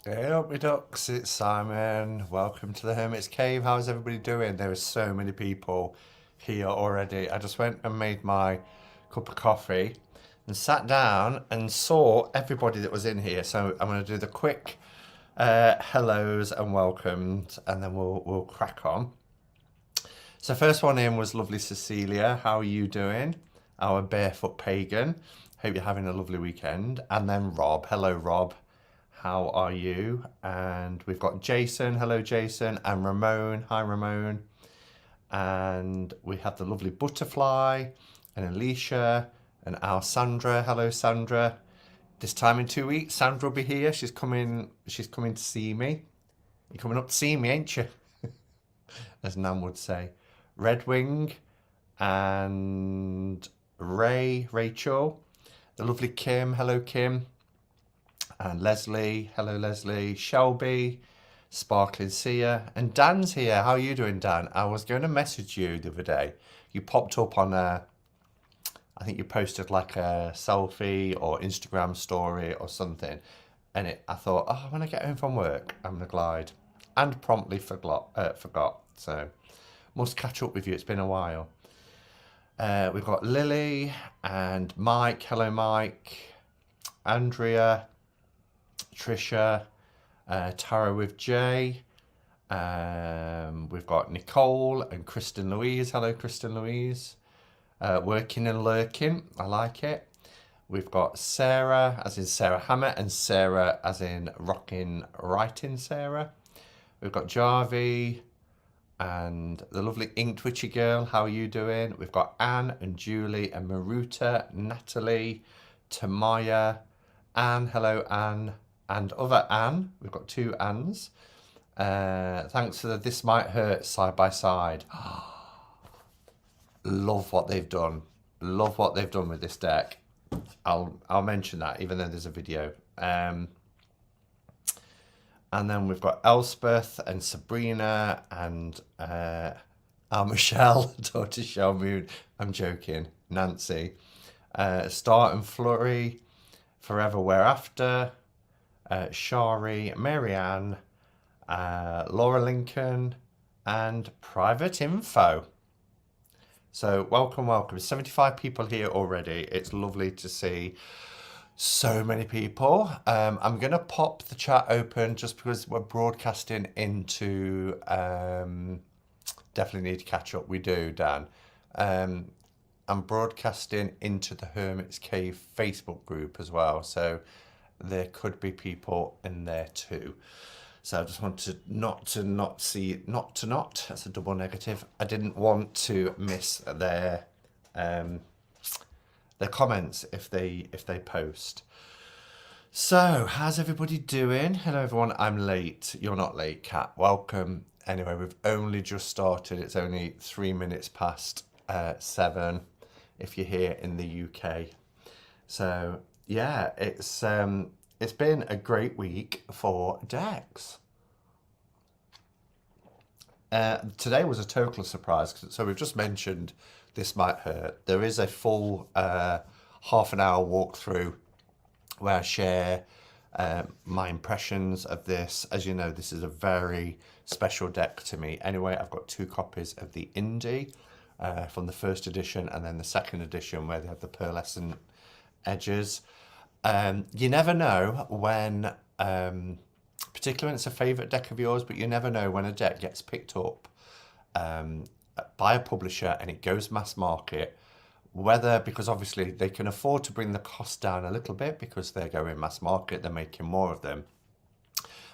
Hey up, me ducks, it's Simon. Welcome to the Hermit's Cave. How's everybody doing? There are so many people here already. I just went and made my cup of coffee and sat down and saw everybody that was in here. So I'm going to do the quick hellos and welcomes, and then we'll crack on. So first one in was lovely Cecilia. How are you doing? Our barefoot pagan. Hope you're having a lovely weekend. And then Rob. Hello, Rob. How are you? And we've got Jason. Hello, Jason. And Ramon. Hi, Ramon. And we have the lovely Butterfly and Alicia and Alessandra. Hello, Sandra. This time in 2 weeks, Sandra will be here. She's coming to see me. You're coming up to see me, ain't you? As Nan would say. Redwing and Rachel. The lovely Kim. Hello, Kim. And Leslie, hello Leslie, Shelby, Sparkling Sia, and Dan's here. How are you doing, Dan? I was going to message you the other day. You popped up on I think you posted like a selfie or Instagram story or something. And I thought, oh, when I get home from work, I'm going to glide. And promptly forgot. So must catch up with you. It's been a while. We've got Lily and Mike. Hello, Mike. Andrea. Trisha, Tara with Jay. We've got Nicole and Kristen Louise. Hello, Kristen Louise. Working and lurking. I like it. We've got Sarah, as in Sarah Hammer, and Sarah, as in rocking, writing Sarah. We've got Jarvie and the lovely Ink Twitchy girl. How are you doing? We've got Anne and Julie and Maruta, Natalie, Tamaya, Anne. Hello, Anne. And other Anne, we've got two Annes. Thanks for the This Might Hurt side by side. Love what they've done. Love what they've done with this deck. I'll mention that even though there's a video. And then we've got Elspeth and Sabrina and our Michelle, Tortoiseshell Moon. I'm joking. Nancy. Star and Flurry. Forever Whereafter. Shari, Marianne, Laura Lincoln, and Private Info. So welcome. 75 people here already. It's lovely to see so many people. I'm going to pop the chat open just because we're broadcasting into... definitely need to catch up. We do, Dan. I'm broadcasting into the Hermit's Cave Facebook group as well. So... there could be people in there too. So I just want to not, that's a double negative. I didn't want to miss their comments if they post. So how's everybody doing? Hello everyone, I'm late. You're not late, Kat. Welcome. Anyway, we've only just started. It's only 3 minutes past 7 if you're here in the UK. So yeah, it's been a great week for decks. Today was a total surprise. So we've just mentioned This Might Hurt. There is a full half an hour walkthrough where I share my impressions of this. As you know, this is a very special deck to me. Anyway, I've got 2 copies of the Indie from the first edition and then the second edition where they have the pearlescent edges. You never know when, particularly when it's a favourite deck of yours, but you never know when a deck gets picked up by a publisher and it goes mass market, whether, because obviously they can afford to bring the cost down a little bit because they're going mass market, they're making more of them.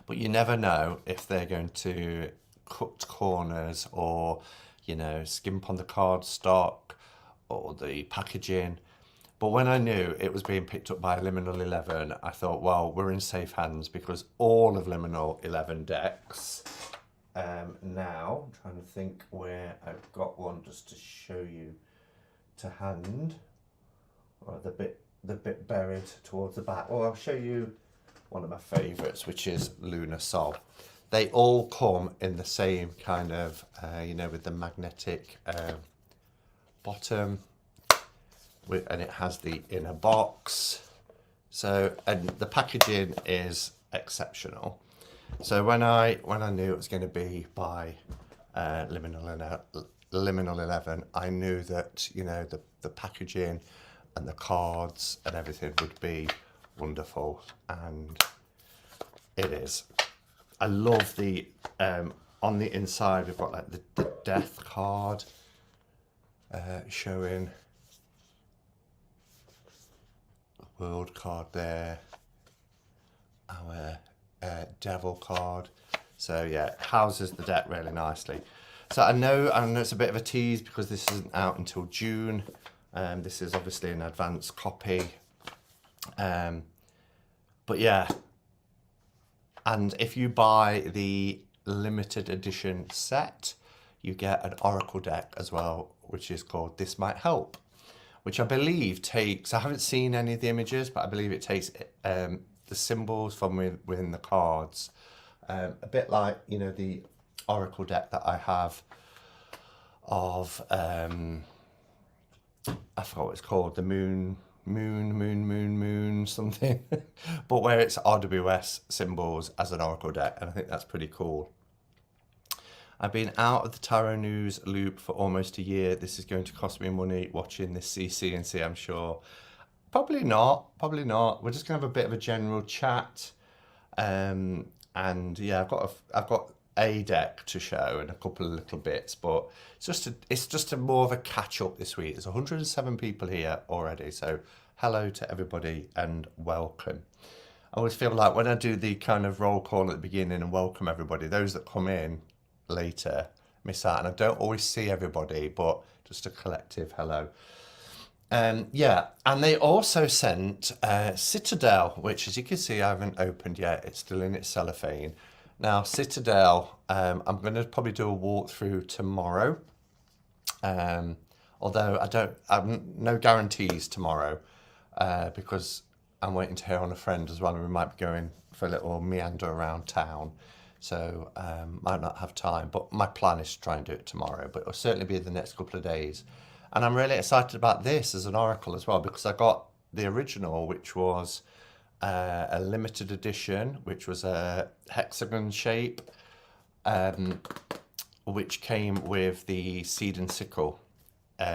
But you never know if they're going to cut corners or, you know, skimp on the card stock or the packaging. But when I knew it was being picked up by Liminal 11, I thought, well, we're in safe hands because all of Liminal 11 decks, now, I'm trying to think where I've got one just to show you to hand, or the bit buried towards the back. Well, I'll show you one of my favourites, which is Lunar Sol. They all come in the same kind of, you know, with the magnetic bottom. And it has the inner box. So, and the packaging is exceptional. So when I knew it was going to be by Liminal 11, I knew that, you know, the packaging and the cards and everything would be wonderful, and it is. I love the on the inside we've got like the death card showing the world card there, our devil card. So yeah, it houses the deck really nicely. So I know it's a bit of a tease because this isn't out until June. This is obviously an advanced copy. But yeah, and if you buy the limited edition set, you get an oracle deck as well, which is called This Might Help, which I believe takes, I haven't seen any of the images, but I believe it takes the symbols from within the cards. A bit like, you know, the oracle deck that I have of, I forgot what it's called, the moon something, but where it's RWS symbols as an oracle deck, and I think that's pretty cool. I've been out of the tarot news loop for almost a year. This is going to cost me money watching this CC&C, I'm sure. Probably not. We're just going to have a bit of a general chat. And yeah, I've got a deck to show and a couple of little bits, but it's just a more of a catch up this week. There's 107 people here already, so hello to everybody and welcome. I always feel like when I do the kind of roll call at the beginning and welcome everybody, those that come in later miss out, and I don't always see everybody, but just a collective hello. Yeah, and they also sent Citadel, which, as you can see, I haven't opened yet. It's still in its cellophane. Now, Citadel, I'm going to probably do a walkthrough tomorrow. Although I've no guarantees tomorrow because I'm waiting to hear on a friend as well, and we might be going for a little meander around town. So might not have time, but my plan is to try and do it tomorrow, but it'll certainly be the next couple of days. And I'm really excited about this as an oracle as well, because I got the original, which was a limited edition, which was a hexagon shape, which came with the Seed and Sickle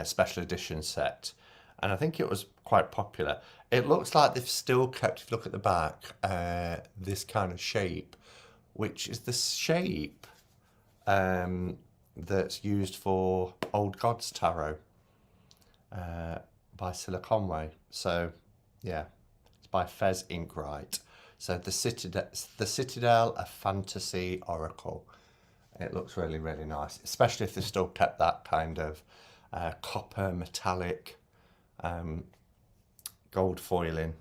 special edition set. And I think it was quite popular. It looks like they've still kept, if you look at the back, this kind of shape, which is the shape that's used for Old Gods Tarot by Scylla Conway. So yeah, it's by Fez Inkwright. So the Citadel, a fantasy oracle. It looks really, really nice, especially if they've still kept that kind of copper metallic gold foiling.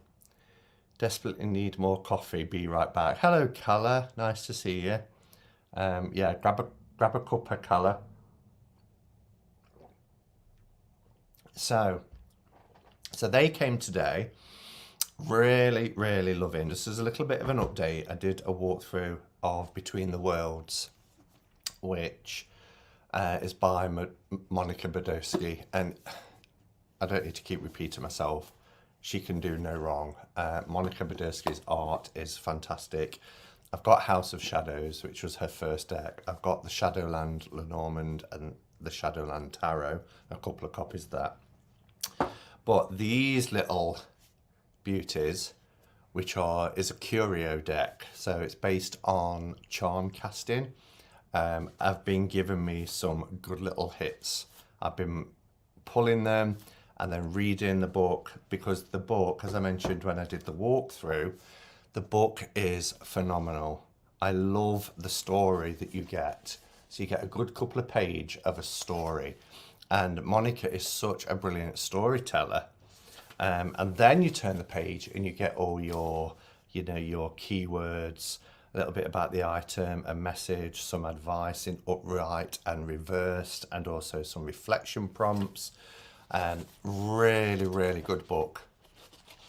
Desperately need more coffee. Be right back. Hello, Colour. Nice to see you. Yeah, grab a cup of Colour. So they came today. Really, really loving. Just as a little bit of an update, I did a walkthrough of Between the Worlds, which is by Monica Badowski, and I don't need to keep repeating myself. She can do no wrong. Monica Badowski's art is fantastic. I've got House of Shadows, which was her first deck. I've got the Shadowland Lenormand and the Shadowland Tarot, a couple of copies of that. But these little beauties, which is a curio deck, so it's based on charm casting, have been giving me some good little hits. I've been pulling them and then reading the book, because the book, as I mentioned when I did the walkthrough, the book is phenomenal. I love the story that you get. So you get a good couple of pages of a story, and Monica is such a brilliant storyteller. And then you turn the page and you get all your, your keywords, a little bit about the item, a message, some advice in upright and reversed, and also some reflection prompts. Really, really good book.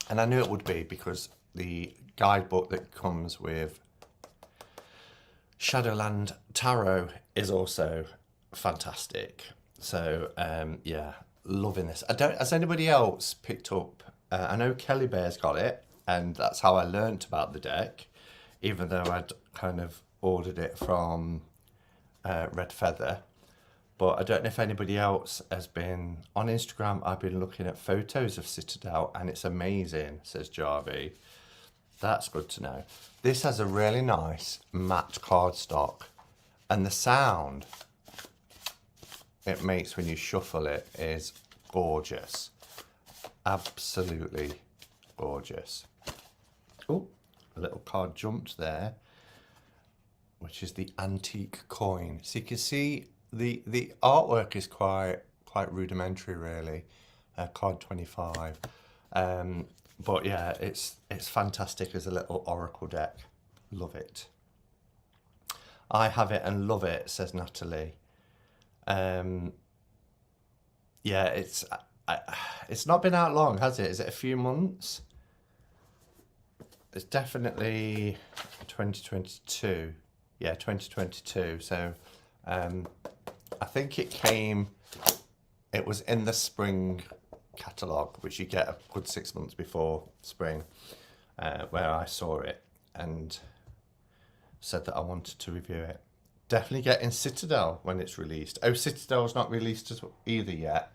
And I knew it would be, because the guidebook that comes with Shadowland Tarot is also fantastic. So yeah, loving this. Has anybody else picked up? I know Kelly Bear's got it, and that's how I learnt about the deck, even though I'd kind of ordered it from Red Feather. But I don't know if anybody else has been on Instagram. I've been looking at photos of Citadel and it's amazing, says Jarvie. That's good to know. This has a really nice matte cardstock, and the sound it makes when you shuffle it is gorgeous. Absolutely gorgeous. Oh, a little card jumped there, which is the antique coin. So you can see the artwork is quite rudimentary, really. Card 25. But yeah, it's fantastic as a little oracle deck. Love it. I have it and love it, says Natalie. Yeah, it's not been out long, has it? Is it a few months? It's definitely 2022. Yeah, 2022. So I think it was in the spring catalogue, which you get a good 6 months before spring, where I saw it and said that I wanted to review it. Definitely get in Citadel when it's released. Oh, Citadel's not released either yet.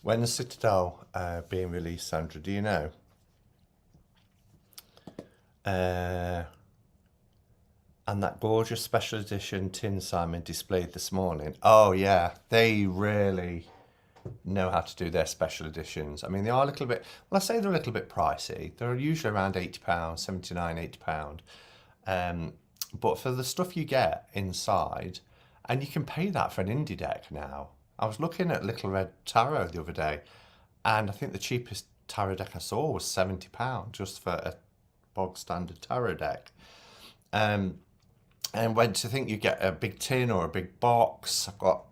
When's Citadel being released, Sandra? Do you know? And that gorgeous special edition tin Simon displayed this morning. Oh yeah, they really know how to do their special editions. I mean, they are a little bit, well, I say they're a little bit pricey. They're usually around £80, £79, £80. But for the stuff you get inside, and you can pay that for an indie deck now. I was looking at Little Red Tarot the other day, and I think the cheapest tarot deck I saw was £70 just for a bog standard tarot deck. And when to think you get a big tin or a big box, I've got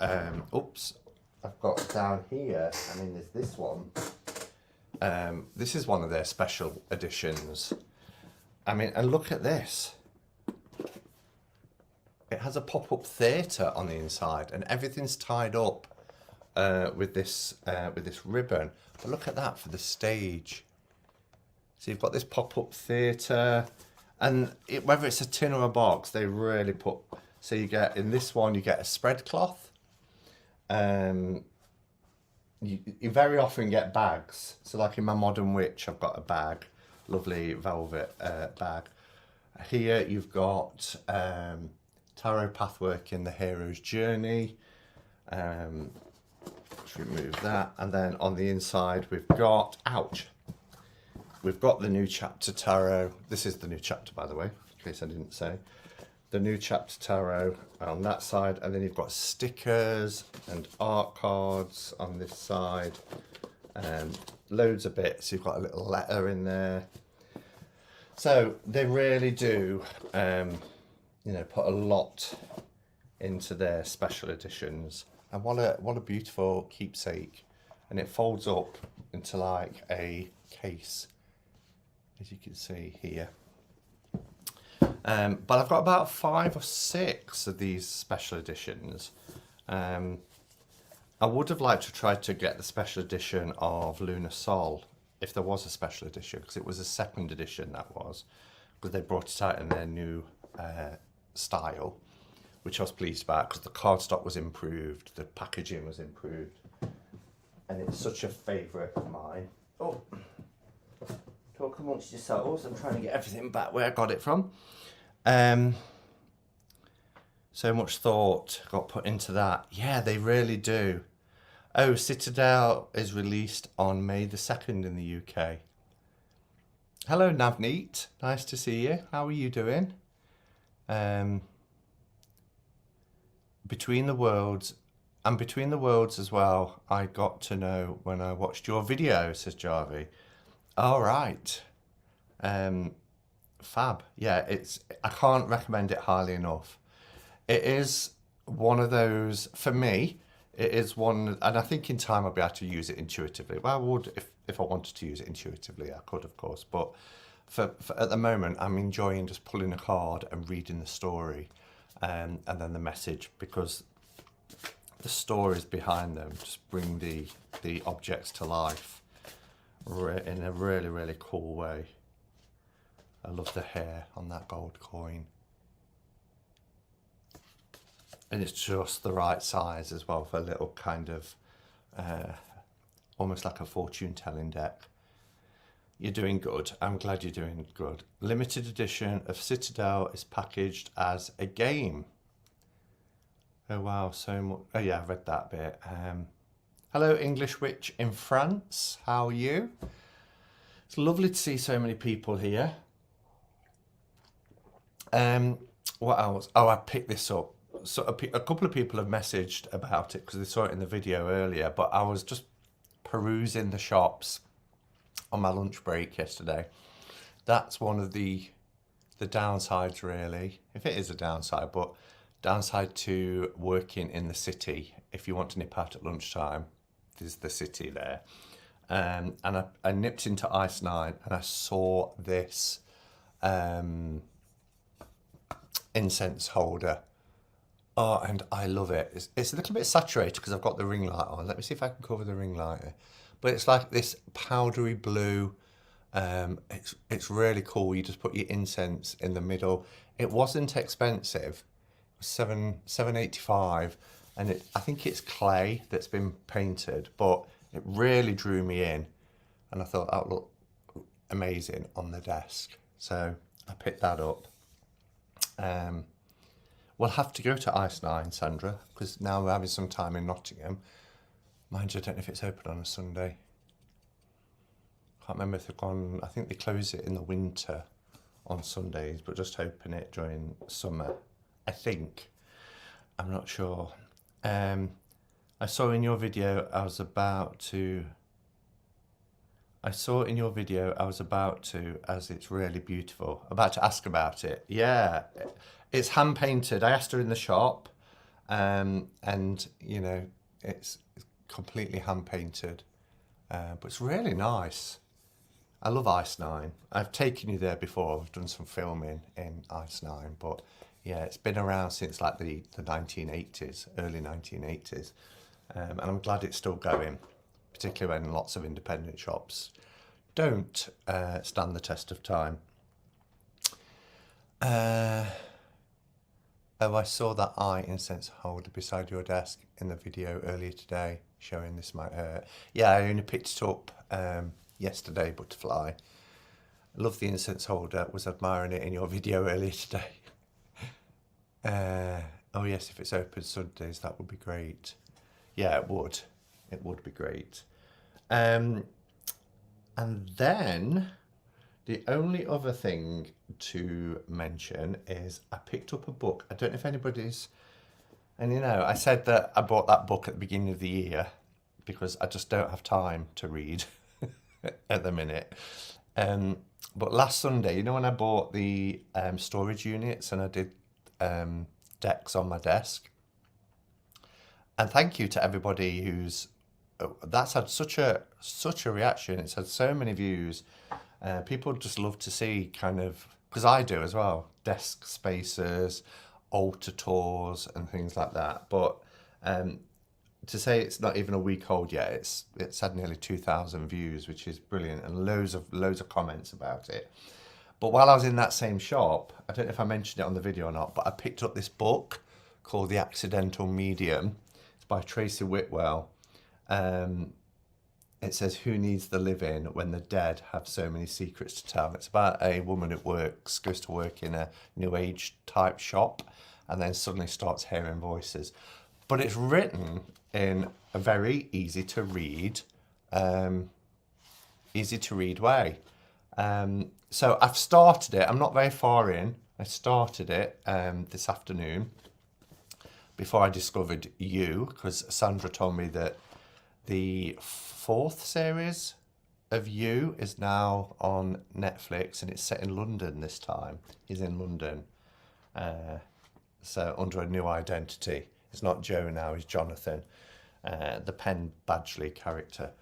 I've got down here, I mean, there's this one. This is one of their special editions. I mean, and look at this. It has a pop-up theatre on the inside, and everything's tied up with this ribbon. But look at that for the stage. So you've got this pop-up theatre, and whether it's a tin or a box, they really put. So you get in this one, you get a spread cloth. You very often get bags. So like in my Modern Witch, I've got a bag, lovely velvet bag. Here you've got tarot pathwork in the hero's journey. Let's remove that, and then on the inside we've got we've got the new chapter tarot. This is the new chapter, by the way, in case I didn't say. The new chapter tarot on that side, and then you've got stickers and art cards on this side, and loads of bits. You've got a little letter in there. So they really do, put a lot into their special editions. And what a beautiful keepsake, and it folds up into like a case, as you can see here. But I've got about 5 or 6 of these special editions. I would have liked to try to get the special edition of Lunar Sol, if there was a special edition, because it was a second edition, that was, because they brought it out in their new style, which I was pleased about, because the cardstock was improved, the packaging was improved, and it's such a favourite of mine. Oh, talk amongst yourselves. I'm trying to get everything back where I got it from. So much thought got put into that. Yeah, they really do. Oh, Citadel is released on May the 2nd in the UK. Hello, Navneet. Nice to see you. How are you doing? Between the Worlds, and Between the Worlds as well, I got to know when I watched your video, says Jarvie. All right. Fab. Yeah, I can't recommend it highly enough. It is one of those, for me, it is one, and I think in time I'll be able to use it intuitively. Well, I would, if I wanted to use it intuitively, I could, of course. But for at the moment, I'm enjoying just pulling a card and reading the story, and then the message, because the stories behind them just bring the objects to life in a really, really cool way. I love the hair on that gold coin. And it's just the right size as well for a little kind of, almost like a fortune telling deck. You're doing good. I'm glad you're doing good. Limited edition of Citadel is packaged as a game. Oh wow, so much. Oh yeah, I read that bit. Hello, English Witch in France. How are you? It's lovely to see so many people here. What else? Oh, I picked this up. So a couple of people have messaged about it because they saw it in the video earlier, but I was just perusing the shops on my lunch break yesterday. That's one of the downsides, really, if it is a downside, but downside to working in the city. If you want to nip out at lunchtime, there's the city there. And I nipped into Ice 9 and I saw this incense holder. Oh, and I love it. It's a little bit saturated because I've got the ring light on. Let me see if I can cover the ring light. But it's like this powdery blue. It's really cool. You just put your incense in the middle. It wasn't expensive. It was $7.85, and I think it's clay that's been painted, but it really drew me in, and I thought that would look amazing on the desk. So I picked that up. We'll have to go to Ice 9, Sandra, because now we're having some time in Nottingham. Mind you, I don't know if it's open on a Sunday. Can't remember if they've gone. I think they close it in the winter on Sundays, but just open it during summer, I think. I'm not sure. I saw in your video I was about to, as it's really beautiful. About to ask about it. Yeah, it's hand painted. I asked her in the shop, and you know, it's completely hand painted, but it's really nice. I love Ice 9. I've taken you there before. I've done some filming in Ice 9, but yeah, it's been around since like the 1980s, early 1980s, and I'm glad it's still going, particularly when lots of independent shops don't stand the test of time. Oh, I saw that eye incense holder beside your desk in the video earlier today, showing this might hurt. Yeah, I only picked it up yesterday, Butterfly. I love the incense holder. Was admiring it in your video earlier today. Oh yes, if it's open Sundays, that would be great. Yeah, it would. It would be great. And then the only other thing to mention is I picked up a book. I don't know if anybody's, and you know, I said that I bought that book at the beginning of the year because I just don't have time to read at the minute. But last Sunday, you know, when I bought the storage units and I did decks on my desk, and thank you to everybody who's, that's had such a reaction. It's had so many views. People just love to see kind of, because I do as well, desk spaces, altar tours and things like that. But to say it's not even a week old yet, it's had nearly 2,000 views, which is brilliant, and loads of comments about it. But while I was in that same shop, I don't know if I mentioned it on the video or not, but I picked up this book called The Accidental Medium. It's by Tracy Whitwell. It says, "Who needs the living when the dead have so many secrets to tell?" It's about a woman who goes to work in a new age type shop, and then suddenly starts hearing voices. But it's written in a very easy to read way. So I've started it. I'm not very far in. I started it this afternoon before I discovered you, because Sandra told me that the 4th series of You is now on Netflix, and it's set in London this time. He's in London, so under a new identity. It's not Joe now, he's Jonathan, the Penn Badgley character.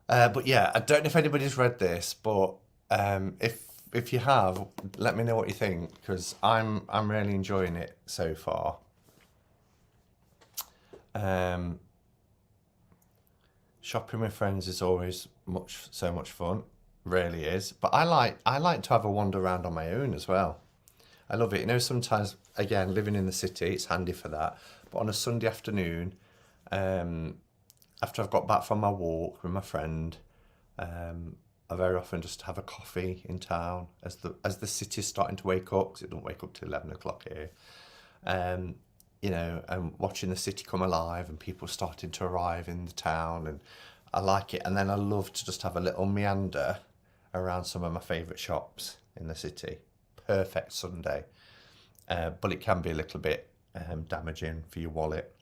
But yeah, I don't know if anybody's read this, but if you have, let me know what you think, because I'm really enjoying it so far. Shopping with friends is always so much fun, really is. But I like to have a wander around on my own as well. I love it. You know, sometimes, again, living in the city, it's handy for that. But on a Sunday afternoon, after I've got back from my walk with my friend, I very often just have a coffee in town as the city's starting to wake up, because it don't wake up till 11 o'clock here. You know, and watching the city come alive and people starting to arrive in the town, and I like it. And then I love to just have a little meander around some of my favourite shops in the city. Perfect Sunday, but it can be a little bit damaging for your wallet.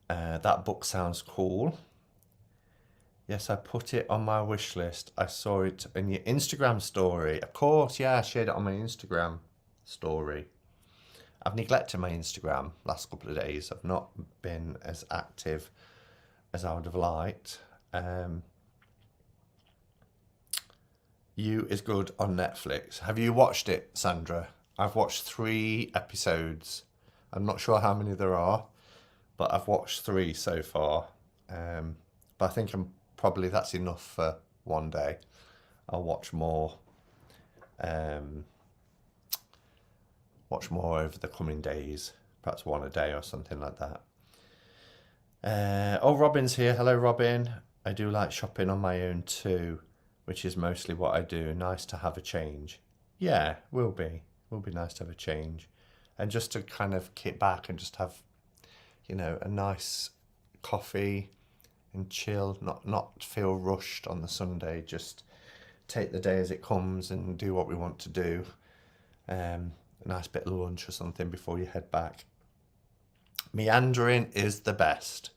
That book sounds cool. Yes, I put it on my wish list. I saw it in your Instagram story. Of course, yeah, I shared it on my Instagram story. I've neglected my Instagram last couple of days. I've not been as active as I would have liked. You is good on Netflix. Have you watched it, Sandra? I've watched 3 episodes. I'm not sure how many there are, but I've watched 3 so far. But I think probably that's enough for one day. I'll watch more. Watch more over the coming days. Perhaps 1 a day or something like that. Oh, Robin's here. Hello, Robin. I do like shopping on my own too, which is mostly what I do. Nice to have a change. Yeah, will be. Will be nice to have a change. And just to kind of kick back and just have, you know, a nice coffee and chill, not feel rushed on the Sunday, just take the day as it comes and do what we want to do. A nice bit of lunch or something before you head back. Meandering is the best.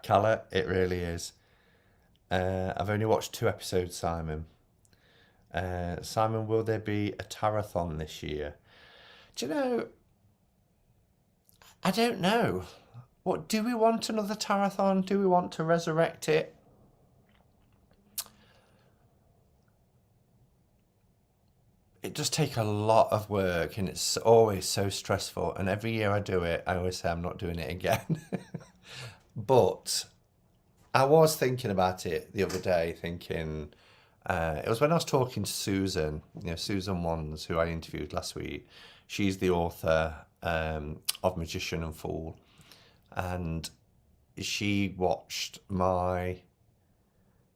Calla, it really is. I've only watched 2 episodes, Simon. Simon, will there be a Tarothon this year? Do you know, I don't know. What, do we want another Tarothon? Do we want to resurrect it? It does take a lot of work, and it's always so stressful. And every year I do it, I always say I'm not doing it again. But I was thinking about it the other day, thinking, it was when I was talking to Susan, you know, Susan Wands, who I interviewed last week. She's the author of Magician and Fool. And she watched my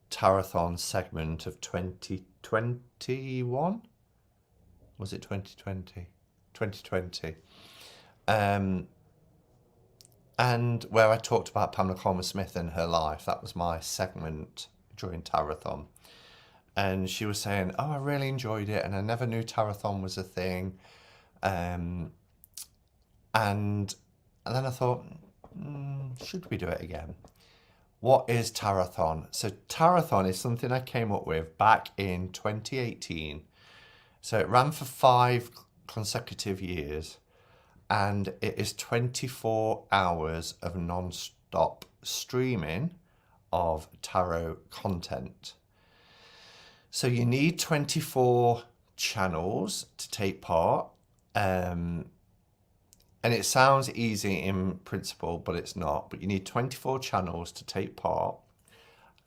Tarothon segment of 2021. Was it 2020? 2020. And where I talked about Pamela Colman Smith and her life. That was my segment during Tarothon. And she was saying, oh, I really enjoyed it, and I never knew Tarothon was a thing. And then I thought, should we do it again? What is Tarothon? So Tarothon is something I came up with back in 2018. So it ran for 5 consecutive years, and it is 24 hours of non-stop streaming of tarot content. So you need 24 channels to take part. And it sounds easy in principle, but it's not. But you need 24 channels to take part.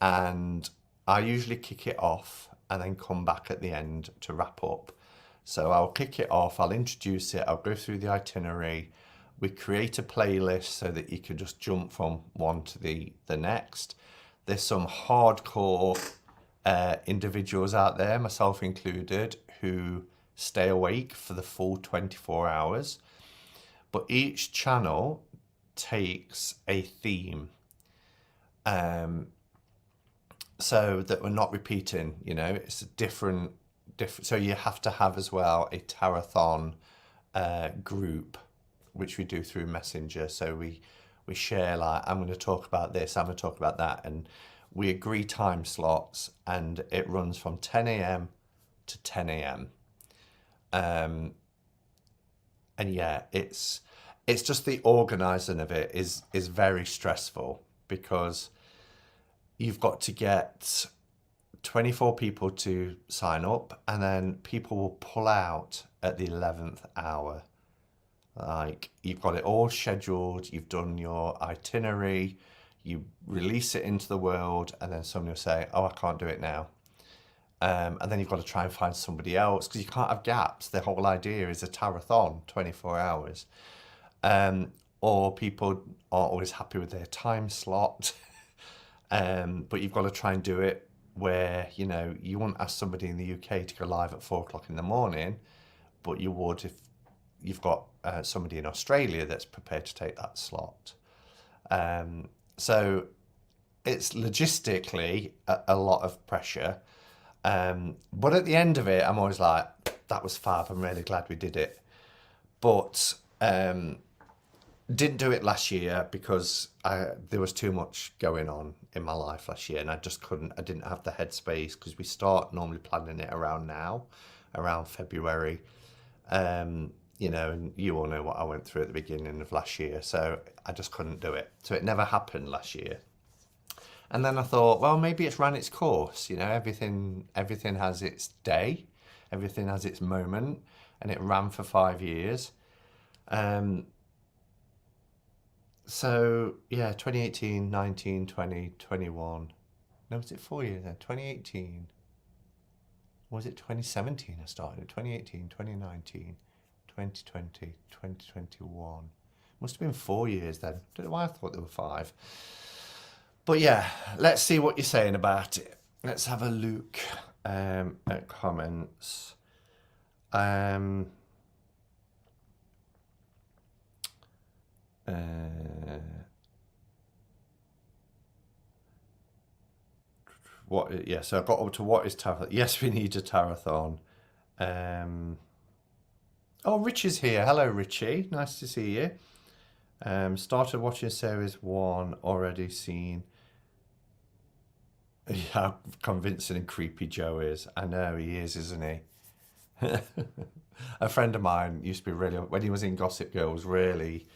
And I usually kick it off and then come back at the end to wrap up. So I'll kick it off, I'll introduce it, I'll go through the itinerary. We create a playlist so that you can just jump from one to the next. There's some hardcore individuals out there, myself included, who stay awake for the full 24 hours. But each channel takes a theme. So that we're not repeating, you know, it's a different, so you have to have as well a Tarothon group, which we do through Messenger. So we share, like, I'm going to talk about this, I'm going to talk about that, and we agree time slots, and it runs from 10 a.m. to 10 a.m. And yeah, it's just the organising of it is very stressful, because you've got to get 24 people to sign up, and then people will pull out at the 11th hour. Like, you've got it all scheduled, you've done your itinerary, you release it into the world, and then somebody will say, oh, I can't do it now. And then you've got to try and find somebody else because you can't have gaps. The whole idea is a Tarothon, 24 hours. Or people aren't always happy with their time slot. But you've got to try and do it where, you know, you wouldn't ask somebody in the UK to go live at 4 o'clock in the morning, but you would if you've got somebody in Australia that's prepared to take that slot. So it's logistically a lot of pressure. But at the end of it, I'm always like, that was fab. I'm really glad we did it. But didn't do it last year because there was too much going on in my life last year, and I just couldn't. I didn't have the headspace because we start normally planning it around now, around February. You know, and you all know what I went through at the beginning of last year, so I just couldn't do it. So it never happened last year. And then I thought, well, maybe it's ran its course. You know, everything has its day, everything has its moment, and it ran for 5 years. So yeah, 2018, 19, 20, 21. No, was it 4 years then? 2018. Was it 2017 I started? 2018, 2019, 2020, 2021. Must have been 4 years then. Don't know why I thought there were 5. But yeah, let's see what you're saying about it. Let's have a look at comments. So I got up to what is Tarothon. Yes, we need a Tarothon. Oh, Richie's here. Hello, Richie. Nice to see you. Started watching series 1, already seen. Yeah, how convincing and creepy Joe is. I know he is, isn't he? A friend of mine used to be really, when he was in Gossip Girl, was really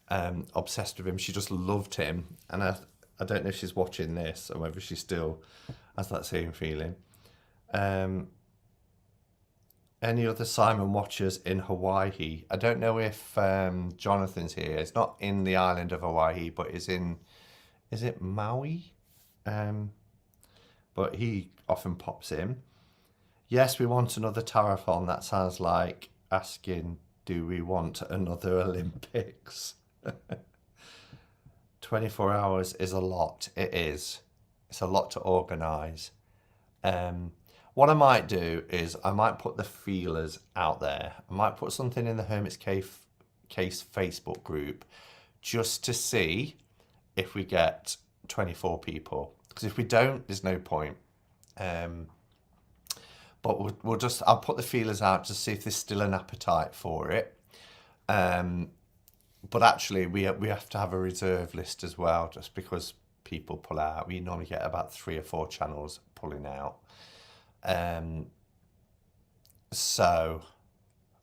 obsessed with him. She just loved him, and I don't know if she's watching this or whether she still has that same feeling. Any other Simon watchers in Hawaii? I don't know if Jonathan's here. It's not in the island of Hawaii, but is it Maui? But he often pops in. Yes, we want another Tarothon. That sounds like asking, do we want another Olympics? 24 hours is a lot. It is. It's a lot to organise. What I might do is I might put the feelers out there. I might put something in the Hermit's Case Facebook group just to see if we get 24 people. Because if we don't, there's no point. But I'll put the feelers out to see if there's still an appetite for it. But actually, we have to have a reserve list as well, just because people pull out. We normally get about 3 or 4 channels pulling out. So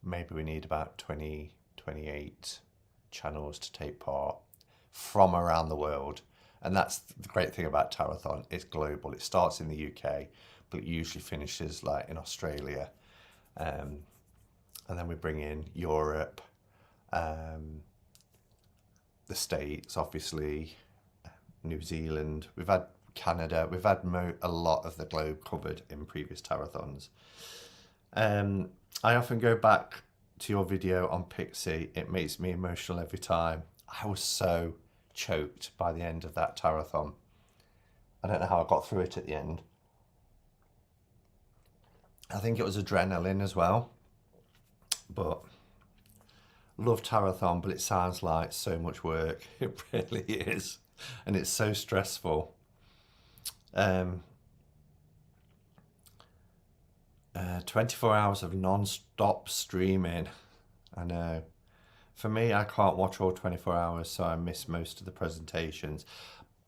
maybe we need about 20, 28 channels to take part from around the world. And that's the great thing about Tarothon. It's global. It starts in the UK, but it usually finishes like in Australia. And then we bring in Europe, the States, obviously, New Zealand. We've had Canada. We've had a lot of the globe covered in previous Tarothons. I often go back to your video on Pixie. It makes me emotional every time. I was so choked by the end of that Tarothon. I don't know how I got through it at the end. I think it was adrenaline as well. But love Tarothon, but it sounds like so much work. It really is. And it's so stressful. 24 hours of non-stop streaming. I know. For me, I can't watch all 24 hours, so I miss most of the presentations.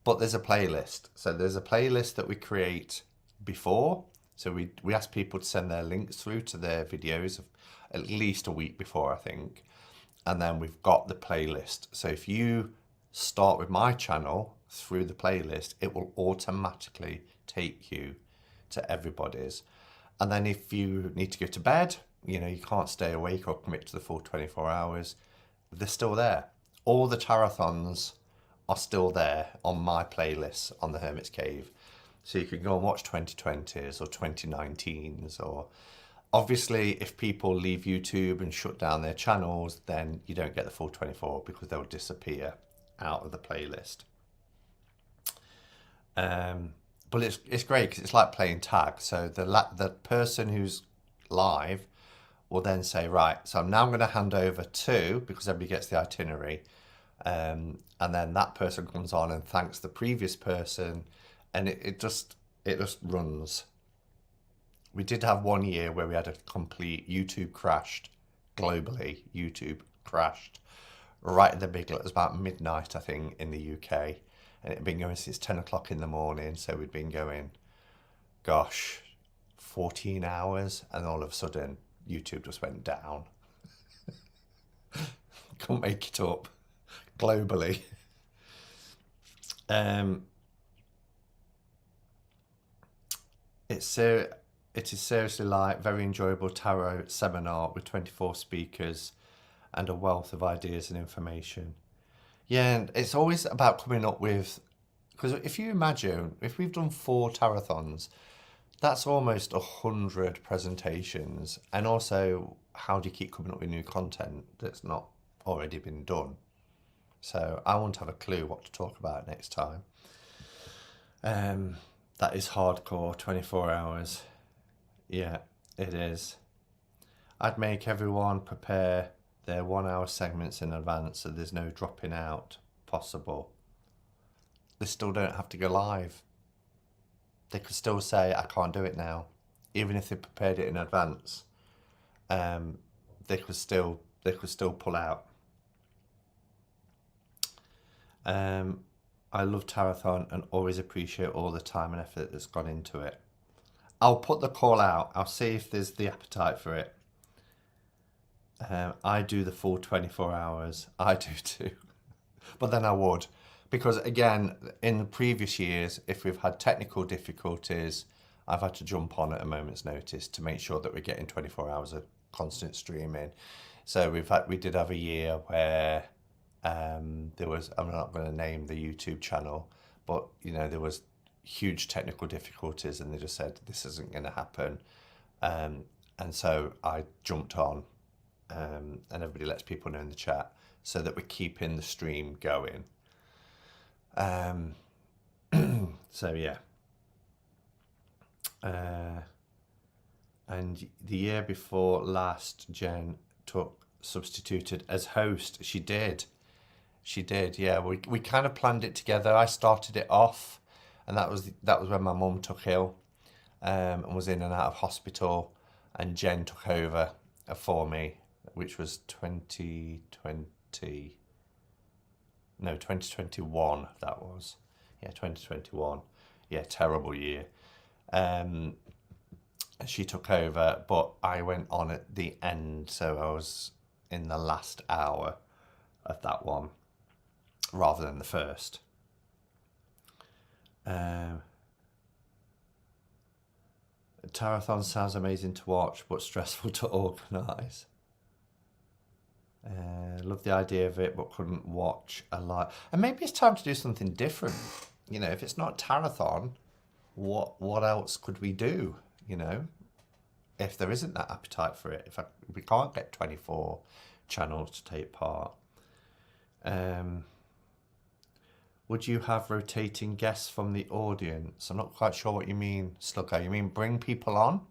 But there's a playlist. So there's a playlist that we create before. So we ask people to send their links through to their videos at least a week before, I think. And then we've got the playlist. So if you start with my channel through the playlist, it will automatically take you to everybody's. And then if you need to go to bed, you know, you can't stay awake or commit to the full 24 hours, they're still there. All the Tarothons are still there on my playlist on the Hermit's Cave. So you can go and watch 2020s or 2019s, or obviously if people leave YouTube and shut down their channels, then you don't get the full 24 because they'll disappear out of the playlist. But it's great because it's like playing tag. So the person who's live will then say, right, so now I'm going to hand over to, because everybody gets the itinerary, and then that person comes on and thanks the previous person, and it just runs. We did have one year where we had a complete YouTube crashed globally. YouTube crashed right at the middle. It was about midnight, I think, in the UK, and it had been going since 10 o'clock in the morning. So we'd been going, gosh, 14 hours, and all of a sudden YouTube just went down. Couldn't make it up globally. It is seriously like very enjoyable tarot seminar with 24 speakers and a wealth of ideas and information. Yeah, and it's always about coming up with, because if you imagine, if we've done 4 Tarothons, that's almost 100 presentations. And also, how do you keep coming up with new content that's not already been done? So I won't have a clue what to talk about next time. That is hardcore, 24 hours. Yeah, it is. I'd make everyone prepare their 1 hour segments in advance so there's no dropping out possible. They still don't have to go live. They could still say, I can't do it now. Even if they prepared it in advance, they could still pull out. I love Tarothon and always appreciate all the time and effort that's gone into it. I'll put the call out. I'll see if there's the appetite for it. I do the full 24 hours. I do too. But then I would. Because again, in the previous years, if we've had technical difficulties, I've had to jump on at a moment's notice to make sure that we're getting 24 hours of constant streaming. So we did have a year where there was, I'm not going to name the YouTube channel, but there was huge technical difficulties and they just said this isn't going to happen, and so I jumped on, and everybody lets people know in the chat so that we're keeping the stream going. So yeah, and the year before last, Jen substituted as host. She did, yeah. We kind of planned it together. I started it off, and that was when my mum took ill, and was in and out of hospital, and Jen took over for me, which was 2021, that was. Yeah, 2021. Yeah, terrible year. She took over, but I went on at the end, so I was in the last hour of that one, rather than the first. Tarothon sounds amazing to watch, but stressful to organise. Love the idea of it, but couldn't watch a lot. And maybe it's time to do something different. If it's not Tarothon, what else could we do? If there isn't that appetite for it, if we can't get 24 channels to take part. Would you have rotating guests from the audience? I'm not quite sure what you mean, Sluggo. You mean bring people on?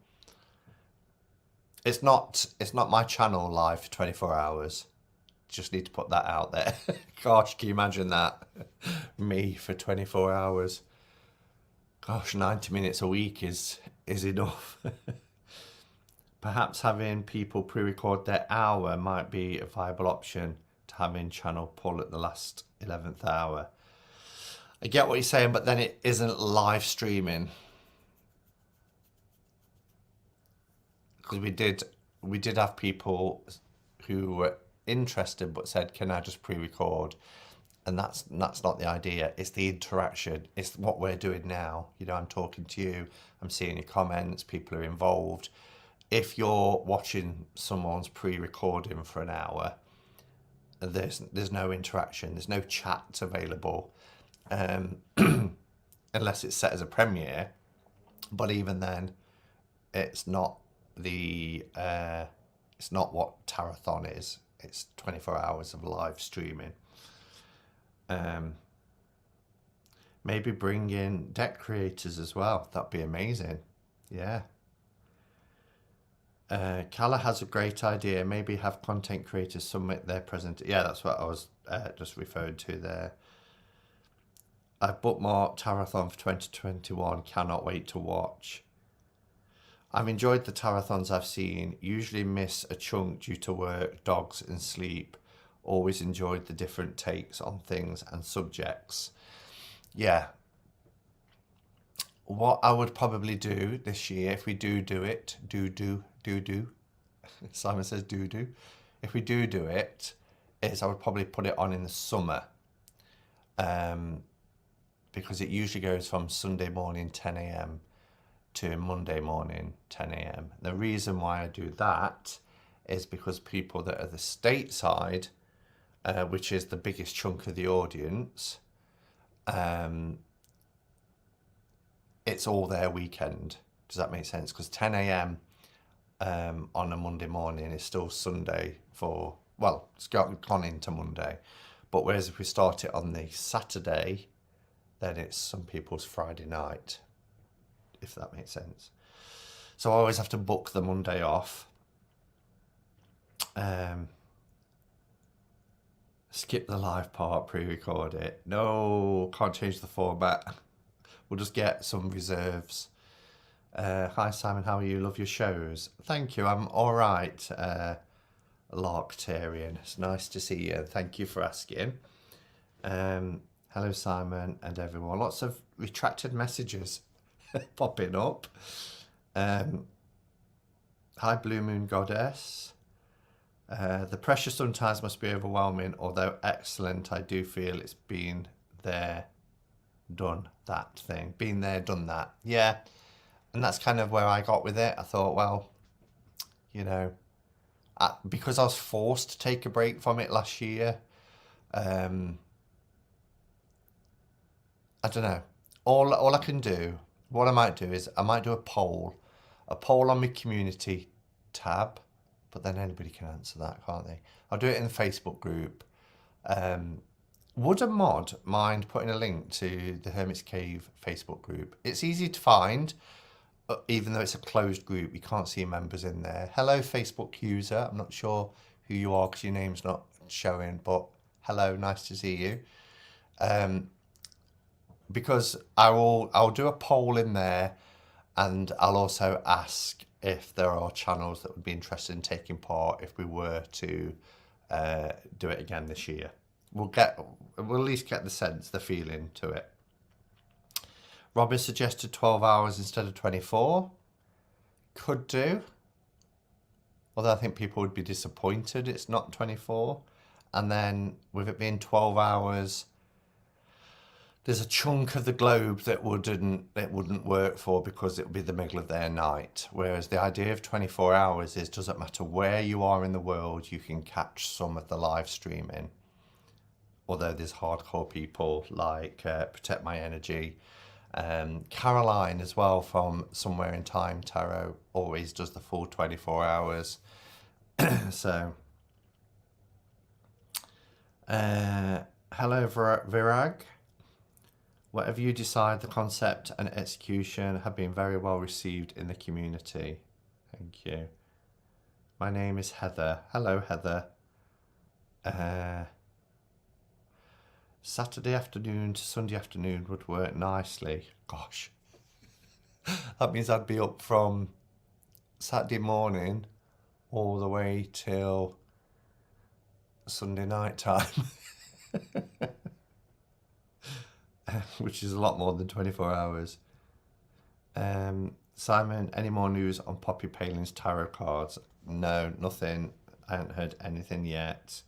It's not my channel live for 24 hours. Just need to put that out there. Gosh, can you imagine that? Me for 24 hours. Gosh, 90 minutes a week is enough. Perhaps having people pre-record their hour might be a viable option to having channel pull at the last 11th hour. I get what you're saying, but then it isn't live streaming. Because we did have people who were interested but said, can I just pre-record? And that's not the idea. It's the interaction. It's what we're doing now. I'm talking to you, I'm seeing your comments, people are involved. If you're watching someone's pre-recording for an hour, there's no interaction, there's no chat available. unless it's set as a premiere. But even then, it's not it's not what Tarothon is. It's 24 hours of live streaming. Maybe bring in deck creators as well. That'd be amazing. Yeah. Calla has a great idea. Maybe have content creators submit their present. Yeah, that's what I was just referring to there. I've bookmarked Tarothon for 2021. Cannot wait to watch. I've enjoyed the Tarothons I've seen. Usually miss a chunk due to work, dogs and sleep. Always enjoyed the different takes on things and subjects. Yeah. What I would probably do this year, if we do it, do. Simon says do. If we do it, is I would probably put it on in the summer. Because it usually goes from Sunday morning 10 a.m. to Monday morning 10 a.m. The reason why I do that is because people that are the stateside, which is the biggest chunk of the audience, it's all their weekend. Does that make sense? Because 10 a.m. On a Monday morning is still Sunday for, well, it's gone into Monday. But whereas if we start it on the Saturday, then it's some people's Friday night, if that makes sense. So I always have to book the Monday off. Skip the live part, pre-record it. No, can't change the format. We'll just get some reserves. Hi Simon, how are you? Love your shows. Thank you, I'm all right. Larktarian, it's nice to see you. Thank you for asking. Hello Simon and everyone. Lots of retracted messages popping up. Hi Blue Moon Goddess. The pressure sometimes must be overwhelming, although excellent. I do feel it's been there, done that thing. Been there, done that. Yeah. And that's kind of where I got with it. I thought, well, you know, because I was forced to take a break from it last year, I don't know. All I can do, what I might do is I might do a poll on my community tab, but then anybody can answer that, can't they? I'll do it in the Facebook group. Would a mod mind putting a link to the Hermit's Cave Facebook group? It's easy to find, even though it's a closed group. You can't see members in there. Hello, Facebook user. I'm not sure who you are because your name's not showing, but hello, nice to see you. Because I'll do a poll in there, and I'll also ask if there are channels that would be interested in taking part if we were to do it again this year. We'll at least get the sense, the feeling to it. Robin suggested 12 hours instead of 24. Could do. Although I think people would be disappointed it's not 24. And then with it being 12 hours, there's a chunk of the globe that it wouldn't work for because it would be the middle of their night. Whereas the idea of 24 hours is doesn't matter where you are in the world, you can catch some of the live streaming. Although there's hardcore people like Protect My Energy. Caroline as well from Somewhere in Time Tarot always does the full 24 hours. So, hello Virag. Whatever you decide, the concept and execution have been very well received in the community. Thank you. My name is Heather. Hello, Heather. Saturday afternoon to Sunday afternoon would work nicely. Gosh. That means I'd be up from Saturday morning all the way till Sunday night time. Which is a lot more than 24 hours. Simon, any more news on Poppy Palin's tarot cards? No, nothing. I haven't heard anything yet.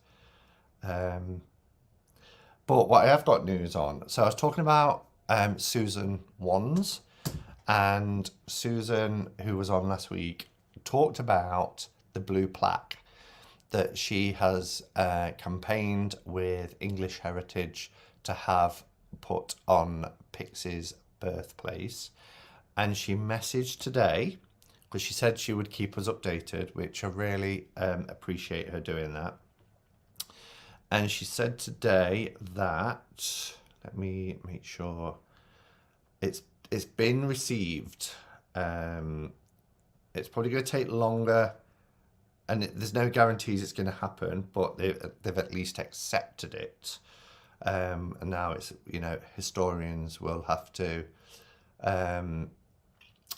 But what I have got news on, so I was talking about Susan Wands, and Susan, who was on last week, talked about the blue plaque that she has campaigned with English Heritage to have put on Pixie's birthplace. And she messaged today, because she said she would keep us updated, which I really appreciate her doing that. And she said today that, let me make sure, it's been received. It's probably going to take longer, and there's no guarantees it's going to happen, but they've at least accepted it. And now it's, you know, historians will have to.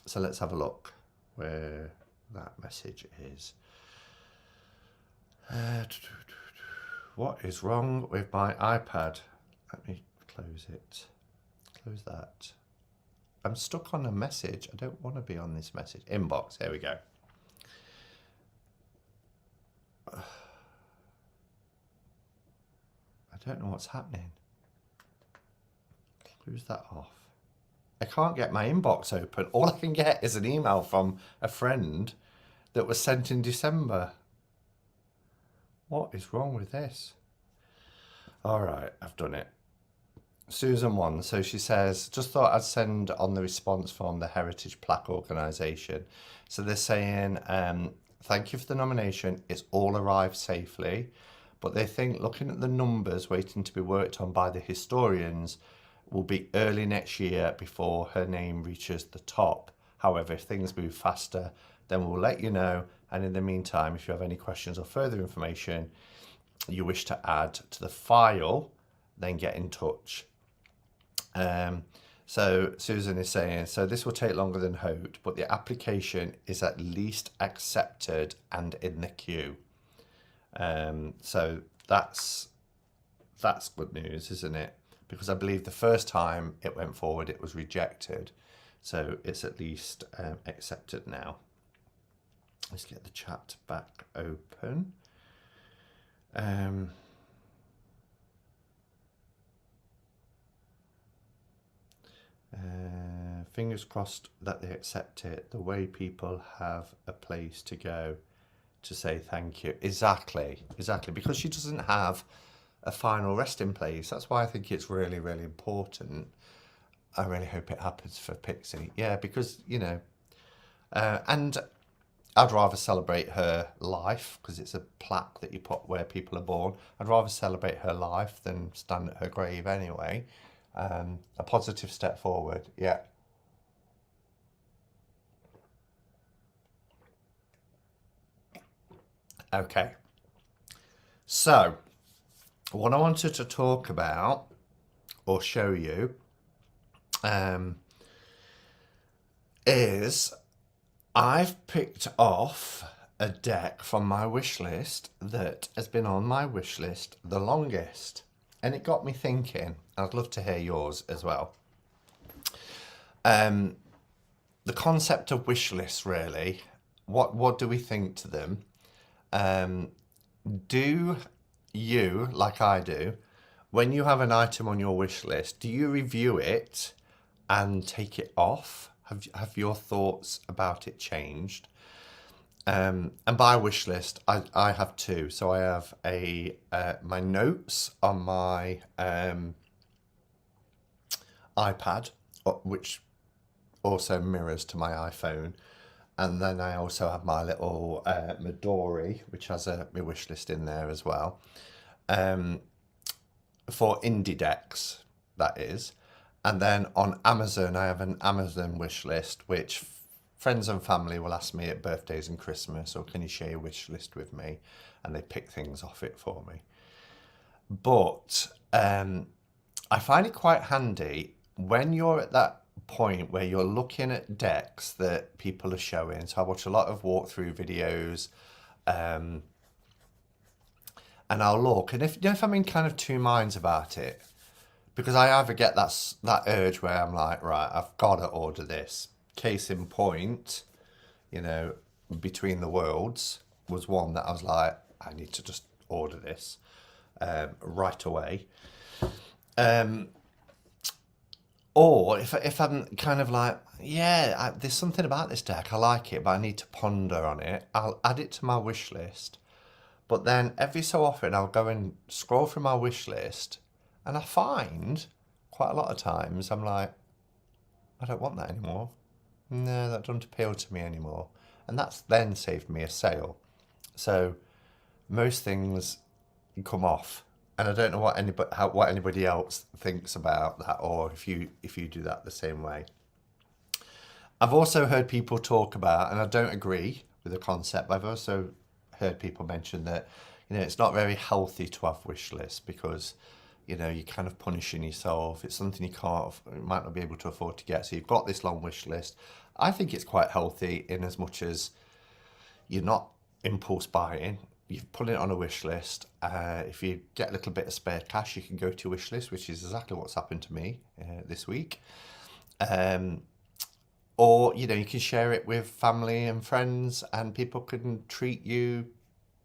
So let's have a look where that message is. What is wrong with my iPad? Let me close it. Close that. I'm stuck on a message. I don't want to be on this message. Inbox. Here we go. I don't know what's happening. Close that off. I can't get my inbox open. All I can get is an email from a friend that was sent in December. What is wrong with this? All right, I've done it. Susan 1. So she says, just thought I'd send on the response from the Heritage Plaque Organisation. So they're saying, thank you for the nomination. It's all arrived safely. But they think looking at the numbers waiting to be worked on by the historians will be early next year before her name reaches the top. However, if things move faster, then we'll let you know. And in the meantime, if you have any questions or further information you wish to add to the file, then get in touch. So Susan is saying, so this will take longer than hoped, but the application is at least accepted and in the queue. So that's good news, isn't it? Because I believe the first time it went forward, it was rejected. So it's at least accepted now. Let's get the chat back open. Fingers crossed that they accept it. The way people have a place to go to say thank you. Exactly. Because she doesn't have a final resting place. That's why I think it's really, really important. I really hope it happens for Pixie. Yeah, because, you know, and I'd rather celebrate her life, because it's a plaque that you put where people are born. I'd rather celebrate her life than stand at her grave anyway. A positive step forward, yeah. Okay. So, what I wanted to talk about or show you is I've picked off a deck from my wish list that has been on my wish list the longest, and it got me thinking. I'd love to hear yours as well. The concept of wish lists, really, what do we think to them? Do you, like I do, when you have an item on your wish list, do you review it and take it off? Have your thoughts about it changed? And by wish list, I have two. So I have my notes on my iPad, which also mirrors to my iPhone. And then I also have my little Midori, which has my wish list in there as well. For indie decks, that is. And then on Amazon, I have an Amazon wish list, which friends and family will ask me at birthdays and Christmas, or can you share your wish list with me? And they pick things off it for me. But I find it quite handy when you're at that point where you're looking at decks that people are showing. So I watch a lot of walkthrough videos, and I'll look, and if I'm in kind of two minds about it, because I either get that urge where I'm like, right, I've got to order this. Case in point, you know, Between the Worlds was one that I was like, I need to just order this right away. Or if I'm kind of like, yeah, there's something about this deck, I like it, but I need to ponder on it, I'll add it to my wish list. But then every so often I'll go and scroll through my wish list, and I find quite a lot of times I'm like, I don't want that anymore. No, that doesn't appeal to me anymore. And that's then saved me a sale. So most things come off. And I don't know what anybody else thinks about that, or if you do that the same way. I've also heard people talk about, and I don't agree with the concept, but I've also heard people mention that, it's not very healthy to have wish lists because, you're kind of punishing yourself. It's something you might not be able to afford to get. So you've got this long wish list. I think it's quite healthy in as much as you're not impulse buying. You've put it on a wish list. If you get a little bit of spare cash, you can go to your wish list, which is exactly what's happened to me this week. Or, you can share it with family and friends, and people can treat you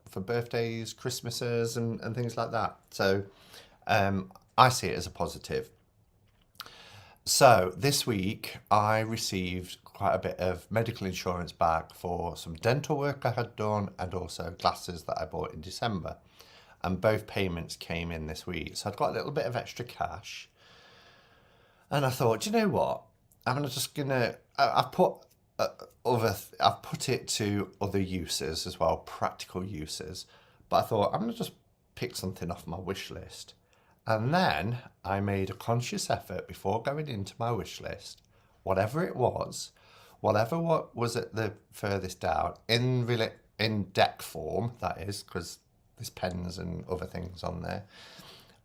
for birthdays, Christmases, and things like that. So I see it as a positive. So this week I received quite a bit of medical insurance back for some dental work I had done and also glasses that I bought in December. And both payments came in this week. So I'd got a little bit of extra cash. And I thought, do you know what? I've put it to other uses as well, practical uses. But I thought, I'm going to just pick something off my wish list. And then I made a conscious effort before going into my wish list, whatever it was, what was at the furthest down, in deck form, that is, because there's pens and other things on there.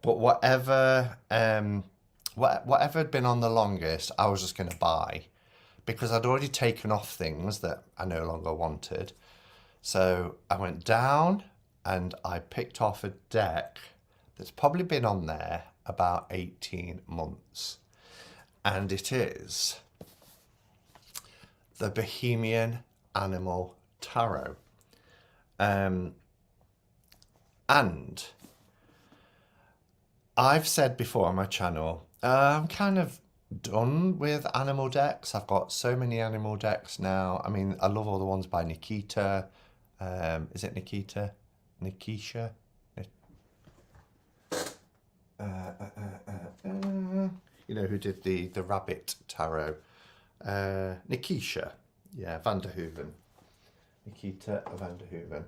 But whatever had been on the longest, I was just going to buy because I'd already taken off things that I no longer wanted. So I went down and I picked off a deck that's probably been on there about 18 months. And it is the Bohemian Animal Tarot. And I've said before on my channel, I'm kind of done with animal decks. I've got so many animal decks now. I mean, I love all the ones by Nikita. Is it Nikita? Nikisha? Who did the rabbit tarot? Nikisha. Yeah, Van der Hoeven. Nikita Van der Hoeven.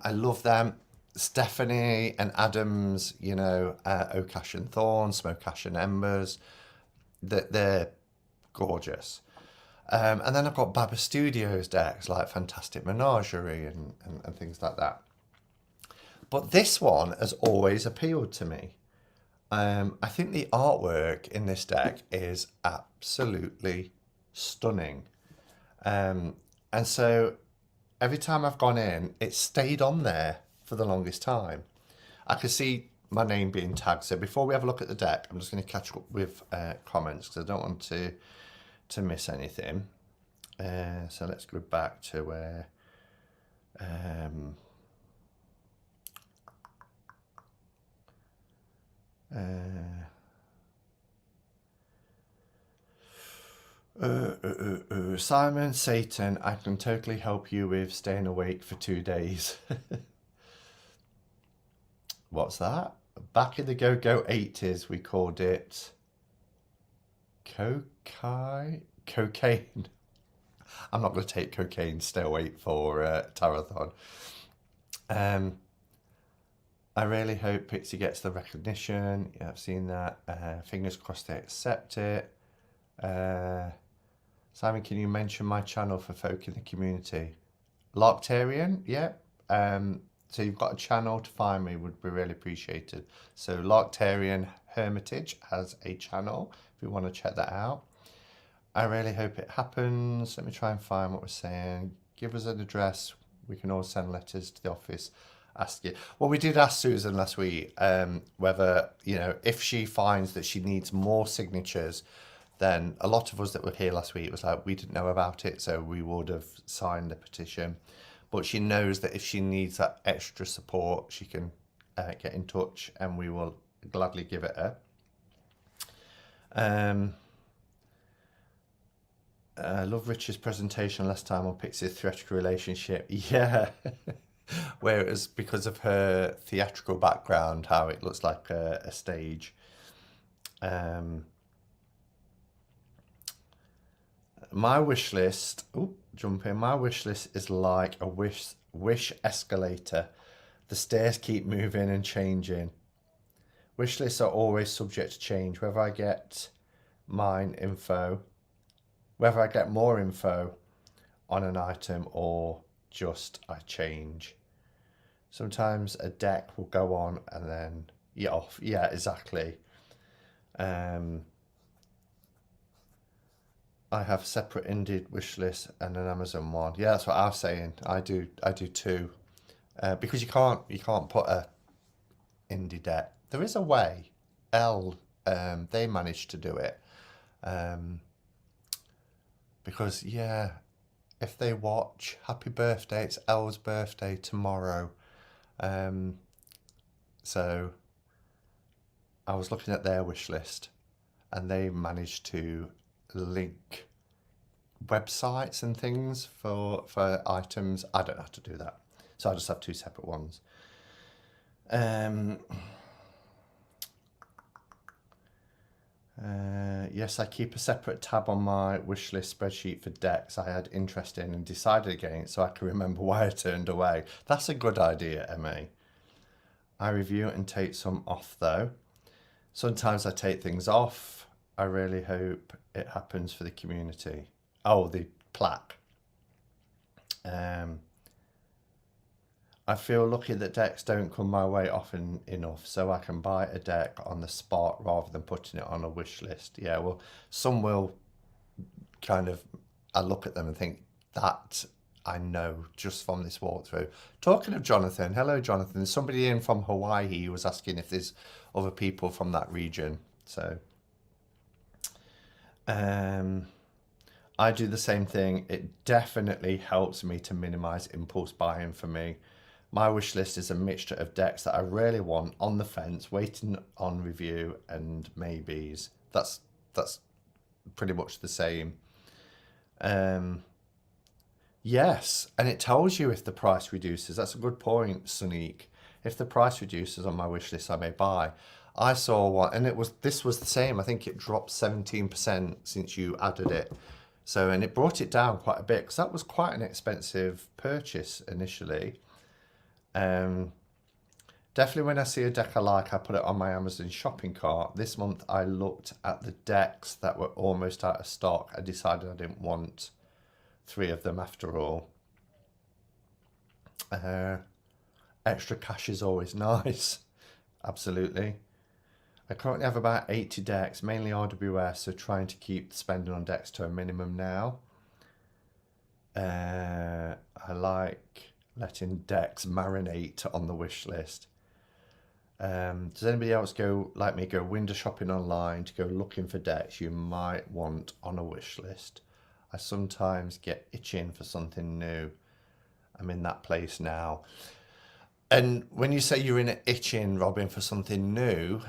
I love them. Stephanie and Adams, Oak Ash and Thorn, Smoke Ash and Embers. They're gorgeous. And then I've got Baba Studios decks like Fantastic Menagerie and things like that. But this one has always appealed to me. I think the artwork in this deck is absolutely stunning. And so every time I've gone in, it's stayed on there for the longest time. I can see my name being tagged. So before we have a look at the deck, I'm just going to catch up with comments because I don't want to miss anything. So let's go back to where... Simon Satan, I can totally help you with staying awake for 2 days. What's that? Back in the go-go 80s, we called it cocaine. I'm not going to take cocaine, stay awake for Tarothon. I really hope Pixie gets the recognition. Yeah, I've seen that. Fingers crossed they accept it. Simon, can you mention my channel for folk in the community? Larktarian, yeah. So you've got a channel to find me, would be really appreciated. So Larktarian Hermitage has a channel if you want to check that out. I really hope it happens. Let me try and find what we're saying. Give us an address. We can all send letters to the office. Ask you. Well, we did ask Susan last week whether, if she finds that she needs more signatures, then a lot of us that were here last week was like, we didn't know about it, so we would have signed the petition. But she knows that if she needs that extra support, she can get in touch and we will gladly give it her. I love Richard's presentation last time on Pixie's theatrical relationship. Yeah. Where it was because of her theatrical background, how it looks like a stage. My wish list, jump in. My wish list is like a wish escalator. The stairs keep moving and changing. Wish lists are always subject to change, whether I get more info on an item or just I change. Sometimes a deck will go on and then off. Yeah, exactly. I have a separate indie wish list and an Amazon one. Yeah, that's what I was saying. I do too. Because you can't put a indie deck. There is a way. They managed to do it. Because if they watch, happy birthday, it's Elle's birthday tomorrow. So I was looking at their wish list and they managed to link websites and things for items. I don't have to do that. So I just have two separate ones. Yes, I keep a separate tab on my wish list spreadsheet for decks I had interest in and decided against so I can remember why I turned away. That's a good idea, Emma. I review and take some off though. Sometimes I take things off. I really hope it happens for the community. Oh, the plaque. I feel lucky that decks don't come my way often enough, so I can buy a deck on the spot rather than putting it on a wish list. Yeah, well, some will kind of, I look at them and think that I know just from this walkthrough. Talking of Jonathan, hello Jonathan. There's somebody in from Hawaii who was asking if there's other people from that region. So, I do the same thing. It definitely helps me to minimize impulse buying for me. My wish list is a mixture of decks that I really want, on the fence, waiting on review, and maybes. That's pretty much the same. Yes, and it tells you if the price reduces. That's a good point, Sunique. If the price reduces on my wish list, I may buy. I saw one, and this was the same. I think it dropped 17% since you added it. So, and it brought it down quite a bit because that was quite an expensive purchase initially. Definitely when I see a deck I like, I put it on my Amazon shopping cart. This month I looked at the decks that were almost out of stock. I decided I didn't want 3 of them after all. Extra cash is always nice. Absolutely. I currently have about 80 decks, mainly RWS, so trying to keep the spending on decks to a minimum now. I like letting decks marinate on the wish list. Does anybody else go window shopping online to go looking for decks you might want on a wish list? I sometimes get itching for something new. I'm in that place now. And when you say you're in an itching, Robin, for something new,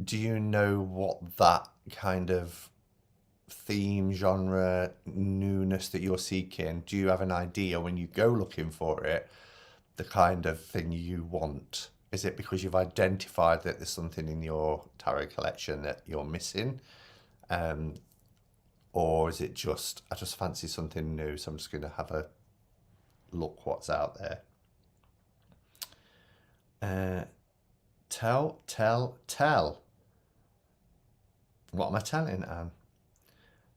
do you know what that kind of theme, genre, newness that you're seeking? Do you have an idea when you go looking for it, the kind of thing you want? Is it because you've identified that there's something in your tarot collection that you're missing? Or is it just, I just fancy something new, so I'm just going to have a look what's out there. Tell. What am I telling, Anne?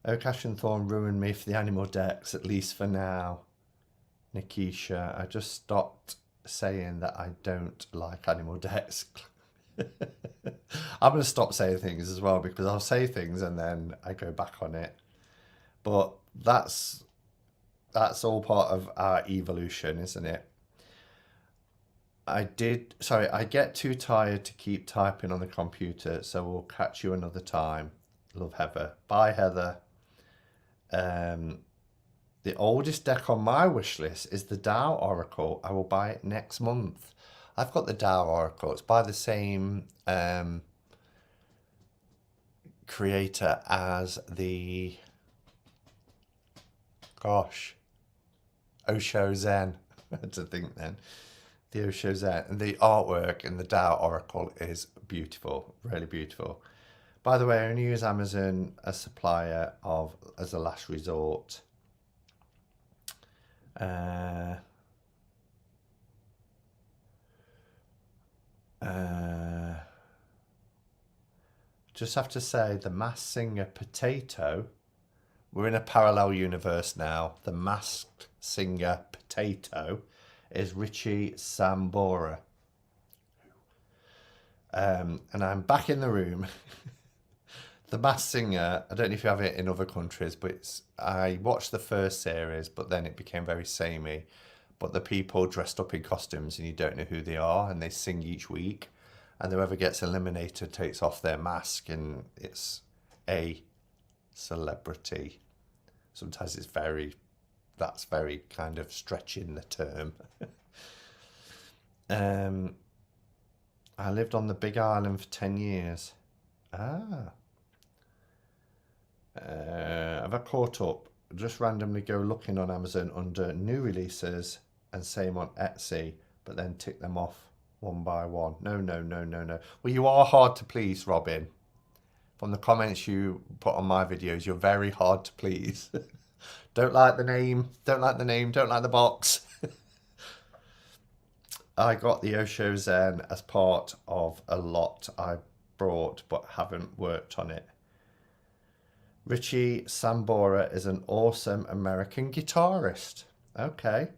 Oak and Thorn ruined me for the animal decks, at least for now. Nikisha, I just stopped saying that I don't like animal decks. I'm going to stop saying things as well, because I'll say things and then I go back on it. But that's all part of our evolution, isn't it? I get too tired to keep typing on the computer, so we'll catch you another time. Love, Heather. Bye, Heather. The oldest deck on my wish list is the Tao Oracle. I will buy it next month. I've got the Tao Oracle. It's by the same creator as the Osho Zen. I had to think then. The Osho Zen, and the artwork in the Tao Oracle is beautiful, really beautiful. By the way, I only use Amazon as supplier of as a last resort. Just have to say, the Masked Singer Potato, we're in a parallel universe now. The Masked Singer Potato is Richie Sambora. And I'm back in the room. The Masked Singer, I don't know if you have it in other countries, but I watched the first series, but then it became very samey. But the people dressed up in costumes and you don't know who they are, and they sing each week. And whoever gets eliminated takes off their mask, and it's a celebrity. Sometimes that's very kind of stretching the term. I lived on the Big Island for 10 years. Have I caught up? Just randomly go looking on Amazon under new releases and same on Etsy, but then tick them off one by one. No. Well, you are hard to please, Robin. From the comments you put on my videos, you're very hard to please. Don't like the name, don't like the box. I got the Osho Zen as part of a lot I brought but haven't worked on it. Richie Sambora is an awesome American guitarist. Okay.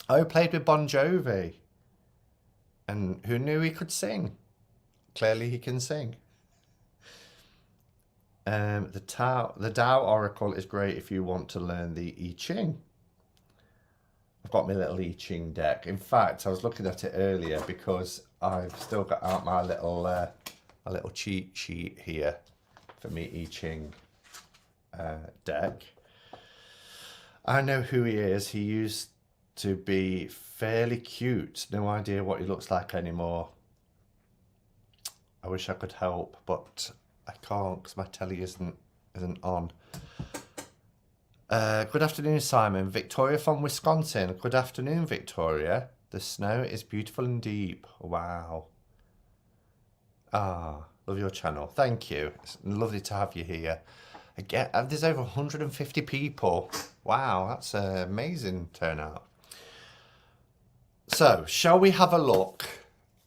Oh, played with Bon Jovi. And who knew he could sing? Clearly he can sing. The Tao Oracle is great if you want to learn the I Ching. I've got my little I Ching deck. In fact, I was looking at it earlier because I've still got out my little cheat sheet here for me I Ching deck. I know who he is. He used to be fairly cute. No idea what he looks like anymore. I wish I could help, but I can't because my telly isn't on. Good afternoon, Simon. Victoria from Wisconsin. Good afternoon, Victoria. The snow is beautiful and deep. Wow. Ah, love your channel. Thank you. It's lovely to have you here. Again, there's over 150 people. Wow, that's an amazing turnout. So, shall we have a look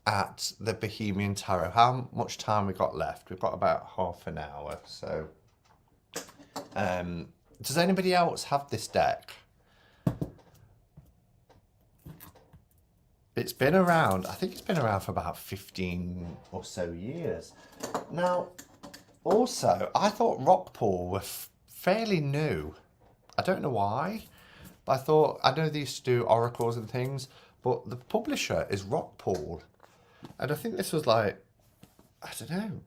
at the Bohemian Tarot? How much time we got left? We've got about half an hour. So, does anybody else have this deck? It's been around, I think it's been around for about 15 or so years. Now, also, I thought Rockpool were fairly new. I don't know why, but I know they used to do oracles and things, but the publisher is Rockpool. And I think this was like, I don't know,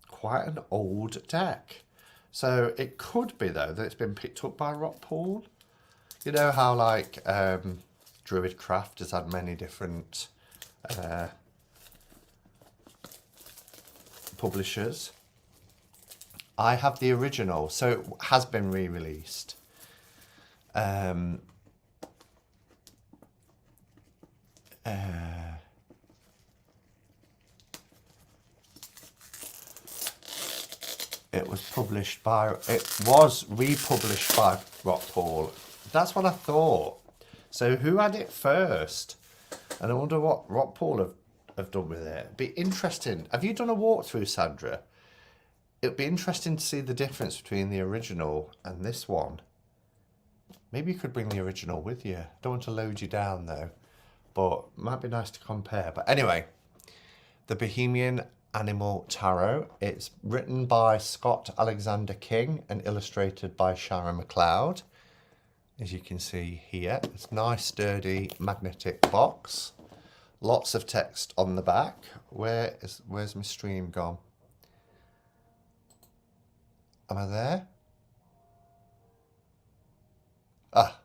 quite an old deck. So it could be, though, that it's been picked up by Rockpool. You know how, like, Druidcraft has had many different publishers. I have the original, so it has been re-released. It was republished by Rockpool. That's what I thought. So who had it first? And I wonder what Rockpool have done with it. It'd be interesting. Have you done a walkthrough, Sandra? It'd be interesting to see the difference between the original and this one. Maybe you could bring the original with you. Don't want to load you down though, but it might be nice to compare. But anyway, the Bohemian Animal Tarot. It's written by Scott Alexander King and illustrated by Sharon McLeod. As you can see here, it's a nice sturdy magnetic box. Lots of text on the back. Where's my stream gone? Am I there? Ah,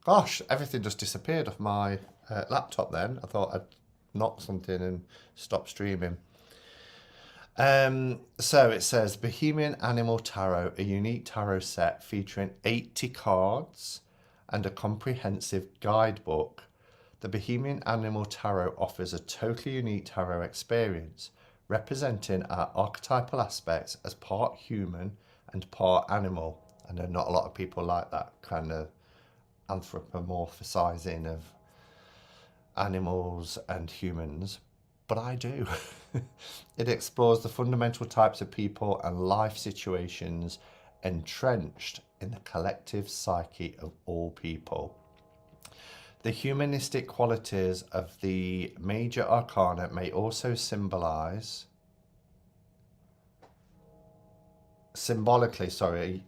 gosh, everything just disappeared off my laptop then. I thought I'd knocked something and stopped streaming. So it says Bohemian Animal Tarot, a unique tarot set featuring 80 cards and a comprehensive guidebook. The Bohemian Animal Tarot offers a totally unique tarot experience, representing our archetypal aspects as part human and part animal. I know not a lot of people like that kind of anthropomorphizing of animals and humans, but I do. It explores the fundamental types of people and life situations entrenched in the collective psyche of all people. The humanistic qualities of the major arcana may also symbolize, symbolically, sorry,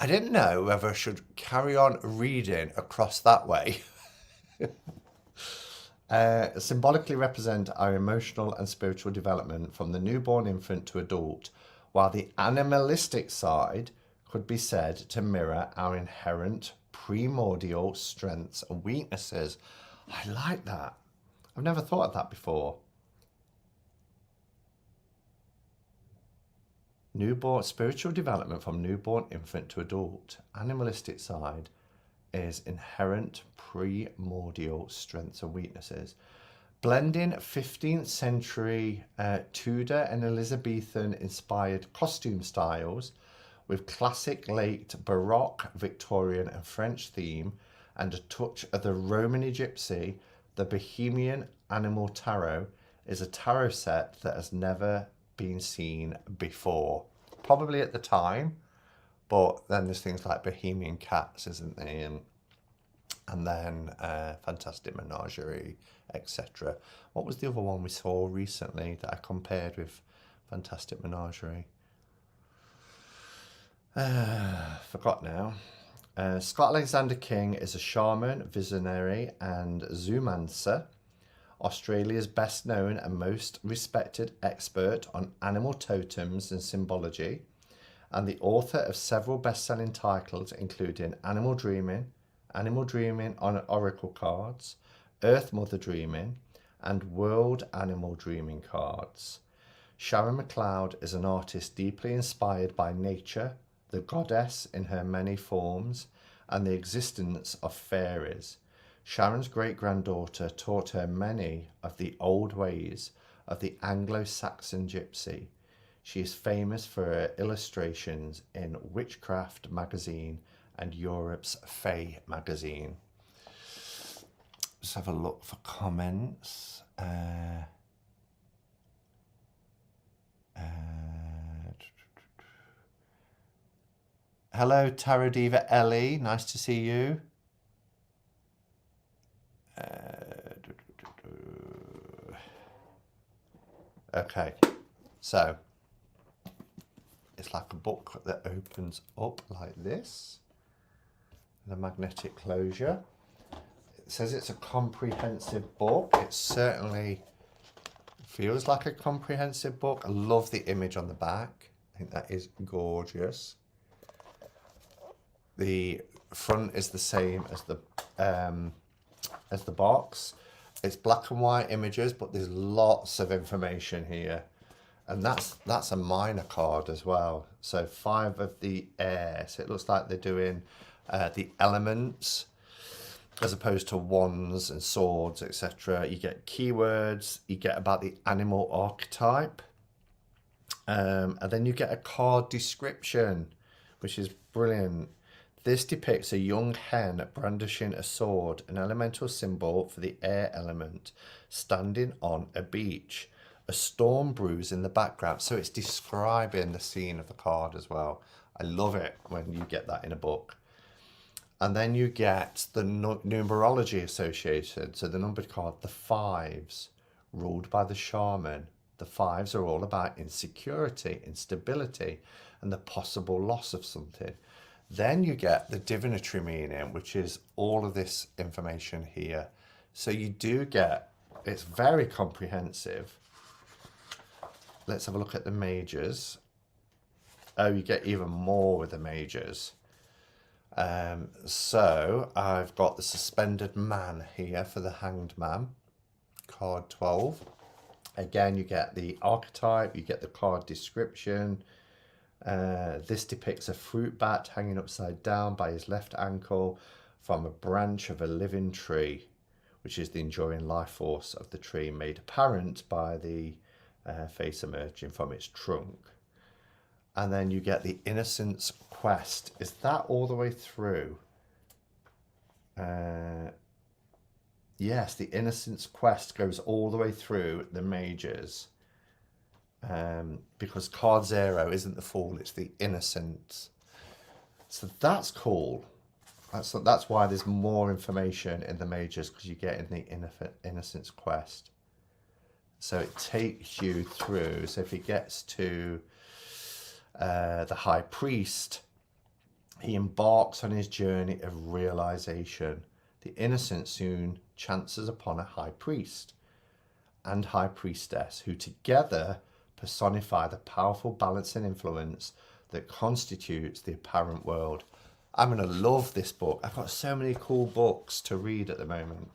I didn't know whether I should carry on reading across that way. Symbolically represent our emotional and spiritual development from the newborn infant to adult, while the animalistic side could be said to mirror our inherent primordial strengths and weaknesses. I like that. I've never thought of that before. Newborn spiritual development from newborn infant to adult. Animalistic side is inherent primordial strengths and weaknesses. Blending 15th century Tudor and Elizabethan inspired costume styles with classic late Baroque, Victorian and French theme and a touch of the Romany Gypsy, the Bohemian Animal Tarot is a tarot set that has never been seen before. Probably at the time, but then there's things like Bohemian Cats, isn't there? And then Fantastic Menagerie, etc. What was the other one we saw recently that I compared with Fantastic Menagerie? Forgot now. Scott Alexander King is a shaman, visionary and zoomancer. Australia's best known and most respected expert on animal totems and symbology, and the author of several best-selling titles including Animal Dreaming on Oracle Cards, Earth Mother Dreaming, and World Animal Dreaming Cards. Sharon McLeod is an artist deeply inspired by nature, the goddess in her many forms, and the existence of fairies. Sharon's great-granddaughter taught her many of the old ways of the Anglo-Saxon gypsy. She is famous for her illustrations in Witchcraft magazine and Europe's Fae magazine. Just have a look for comments. Hello, Tarot Diva Ellie. Nice to see you. Okay, so it's like a book that opens up like this, the magnetic closure. It says it's a comprehensive book. It certainly feels like a comprehensive book. I love the image on the back. I think that is gorgeous. The front is the same as the box. It's black and white images, but there's lots of information here. And that's a minor card as well. So 5 of the air. So it looks like they're doing the elements as opposed to wands and swords, etc. You get keywords, you get about the animal archetype. And then you get a card description, which is brilliant. This depicts a young hen brandishing a sword, an elemental symbol for the air element, standing on a beach. A storm brews in the background. So it's describing the scene of the card as well. I love it when you get that in a book. And then you get the numerology associated. So the numbered card, the 5s, ruled by the shaman. The 5s are all about insecurity, instability, and the possible loss of something. Then you get the divinatory meaning, which is all of this information here. So you do get, it's very comprehensive. Let's have a look at the majors. Oh, you get even more with the majors. So I've got the suspended man here for the hanged man, card 12. Again, you get the archetype, you get the card description. This depicts a fruit bat hanging upside down by his left ankle from a branch of a living tree, which is the enduring life force of the tree made apparent by the face emerging from its trunk. And then you get the Innocence Quest. Is that all the way through? Yes, the Innocence Quest goes all the way through the majors. Because card 0 isn't the Fool, it's the Innocence. So that's cool. That's why there's more information in the majors, because you get in the Innocence Quest. So it takes you through. So if he gets to the High Priest, he embarks on his journey of realization. The innocent soon chances upon a High Priest and High Priestess, who together personify the powerful balance and influence that constitutes the apparent world. I'm going to love this book. I've got so many cool books to read at the moment.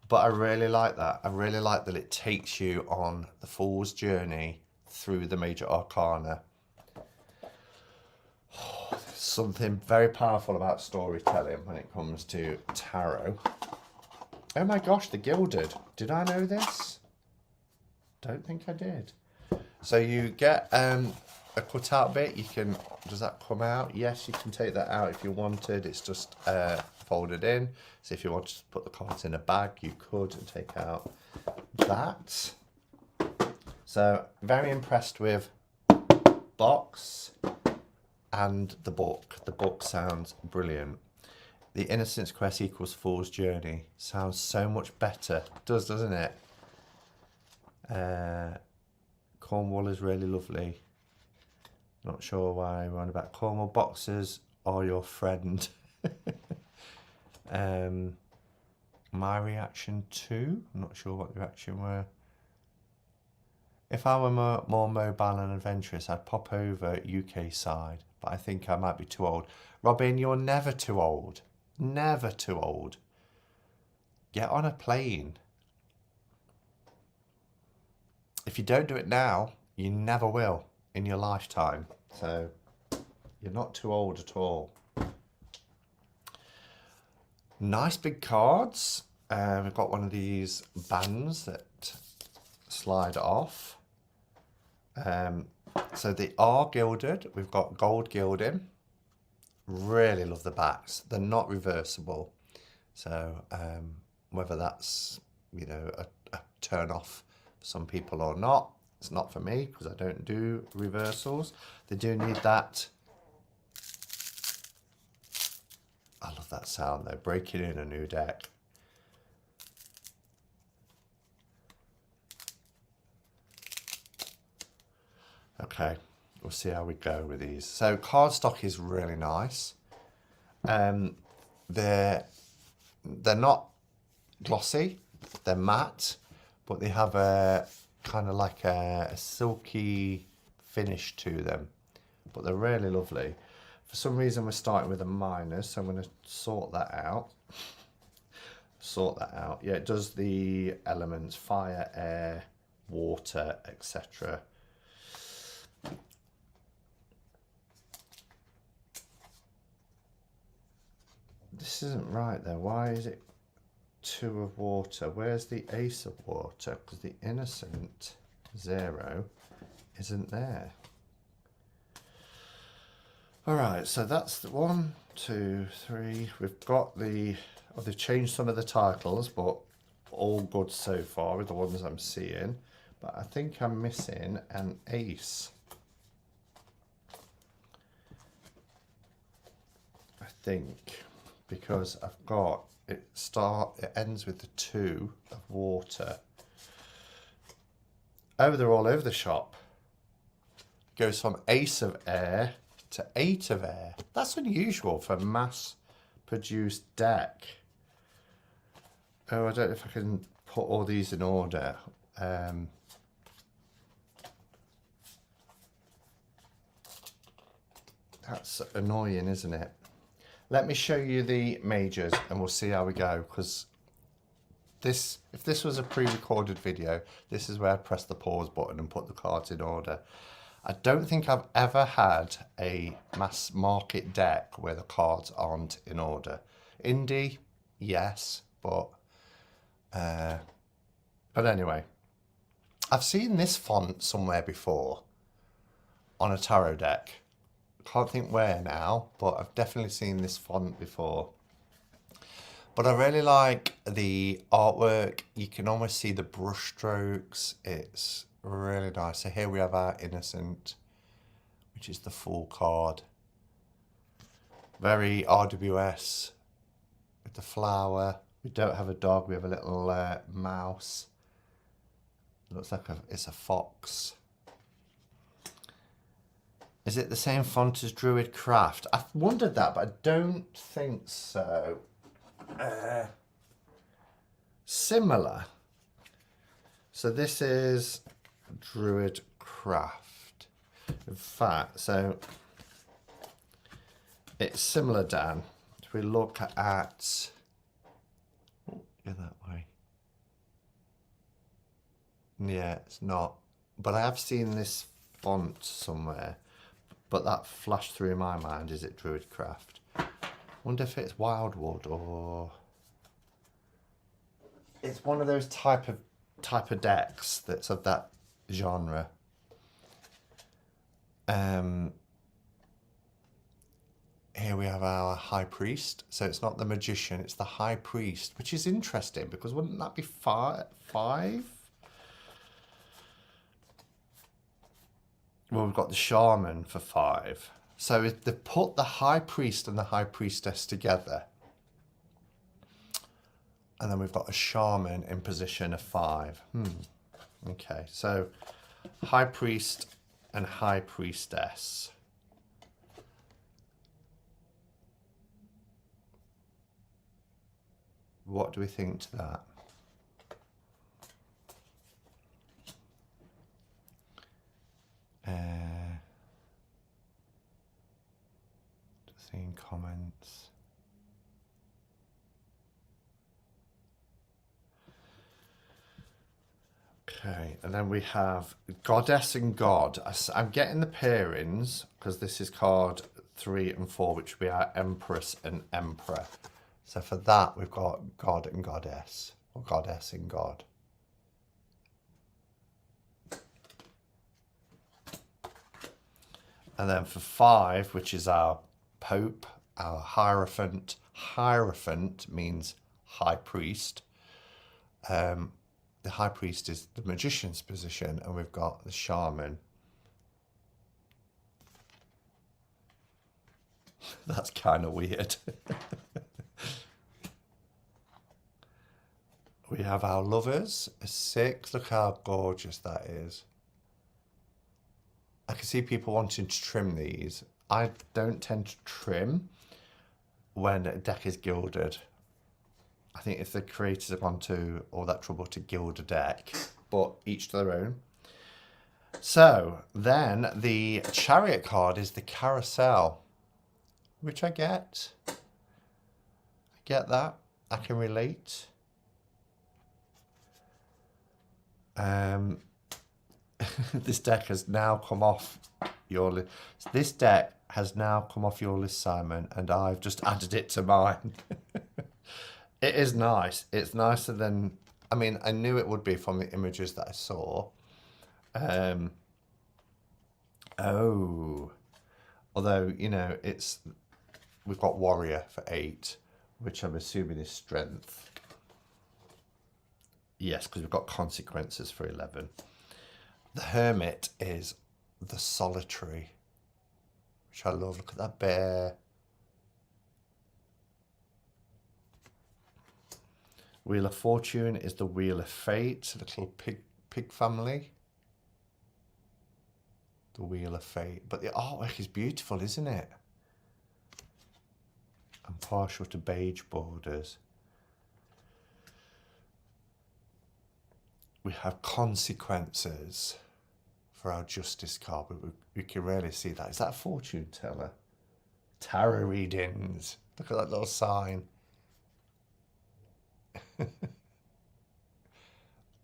But I really like that. I really like that it takes you on the Fool's journey through the major arcana. Oh, there's something very powerful about storytelling when it comes to tarot. Oh my gosh, the Gilded. Did I know this? Don't think I did. So you get a cutout bit. You can, does that come out? Yes, you can take that out if you wanted. It's just folded in. So if you wanted to put the cards in a bag, you could, and take out that. So very impressed with box and the book. The book sounds brilliant. The Innocence Quest equals Fool's Journey. Sounds so much better. It does, doesn't it? Cornwall is really lovely. Not sure why we're on about Cornwall. Boxers are your friend. My reaction too. I'm not sure what the reaction were. If I were more mobile and adventurous, I'd pop over UK side, but I think I might be too old. Robin, you're never too old. Never too old. Get on a plane. If you don't do it now, you never will in your lifetime. So you're not too old at all. Nice big cards. We've got one of these bands that slide off. So they are gilded. We've got gold gilding. Really love the backs. They're not reversible. So whether that's, you know, a turn off for some people or not, it's not for me because I don't do reversals. They do need that. I love that sound though, breaking in a new deck. Okay, we'll see how we go with these. So cardstock is really nice. They're not glossy, they're matte, but they have a kind of like a silky finish to them. But they're really lovely. For some reason we're starting with a minus, so I'm going to sort that out. Yeah, it does the elements, fire, air, water, etc. This isn't right though. Why is it 2 of water? Where's the ace of water? Because the innocent 0 isn't there. All right, so that's the 1, 2, 3. We've got the, oh, they've changed some of the titles, but all good so far with the ones I'm seeing. But I think I'm missing an ace. I think, because I've got, it ends with the 2 of water. Oh, they're all over the shop. Goes from ace of air to 8 of air. That's unusual for a mass-produced deck. Oh, I don't know if I can put all these in order. That's annoying, isn't it? Let me show you the majors and we'll see how we go, because this, if this was a pre-recorded video, this is where I press the pause button and put the cards in order. I don't think I've ever had a mass market deck where the cards aren't in order. Indie, yes, but anyway, I've seen this font somewhere before on a tarot deck. Can't think where now, but I've definitely seen this font before. But I really like the artwork. You can almost see the brush strokes. It's really nice. So here we have our Innocent, which is the full card. Very RWS with the flower. We don't have a dog, we have a little mouse. Looks like it's a fox. Is it the same font as Druid Craft? I've wondered that, but I don't think so. Similar. So this is Druid Craft. In fact, so it's similar, Dan. If we look at, oh, go that way. Yeah, it's not. But I have seen this font somewhere. But that flashed through my mind. Is it Druid Craft? Wonder if it's Wildwood or it's one of those type of decks that's of that genre. Here we have our High Priest. So it's not the Magician, it's the High Priest, which is interesting because wouldn't that be five? Well, we've got the Shaman for 5. So if they put the High Priest and the High Priestess together, and then we've got a Shaman in position of 5. Okay, so High Priest and High Priestess. What do we think to that? Just seeing comments. Okay, and then we have Goddess and God. I'm getting the pairings because this is card 3 and 4, which will be our Empress and Emperor. So for that, we've got God and Goddess, or Goddess and God. And then for 5, which is our Pope, our Hierophant. Hierophant means High Priest. The High Priest is the Magician's position, and we've got the Shaman. That's kind of weird. We have our Lovers, a 6. Look how gorgeous that is. I can see people wanting to trim these. I don't tend to trim when a deck is gilded. I think if the creators have gone to all that trouble to gild a deck, but each to their own. So then the Chariot card is the Carousel, which I get. I get that. I can relate. This deck has now come off your list. This deck has now come off your list, Simon, and I've just added it to mine. It is nice. It's nicer than, I mean, I knew it would be from the images that I saw. Although, you know, we've got Warrior for 8, which I'm assuming is Strength. Yes, because we've got Consequences for 11. The Hermit is the Solitary, which I love. Look at that bear. Wheel of Fortune is the Wheel of Fate, little pig family. The Wheel of Fate. But the artwork is beautiful, isn't it? I'm partial to beige borders. We have Consequences for our Justice card, but we can rarely see that. Is that a fortune teller? Tarot readings. Look at that little sign.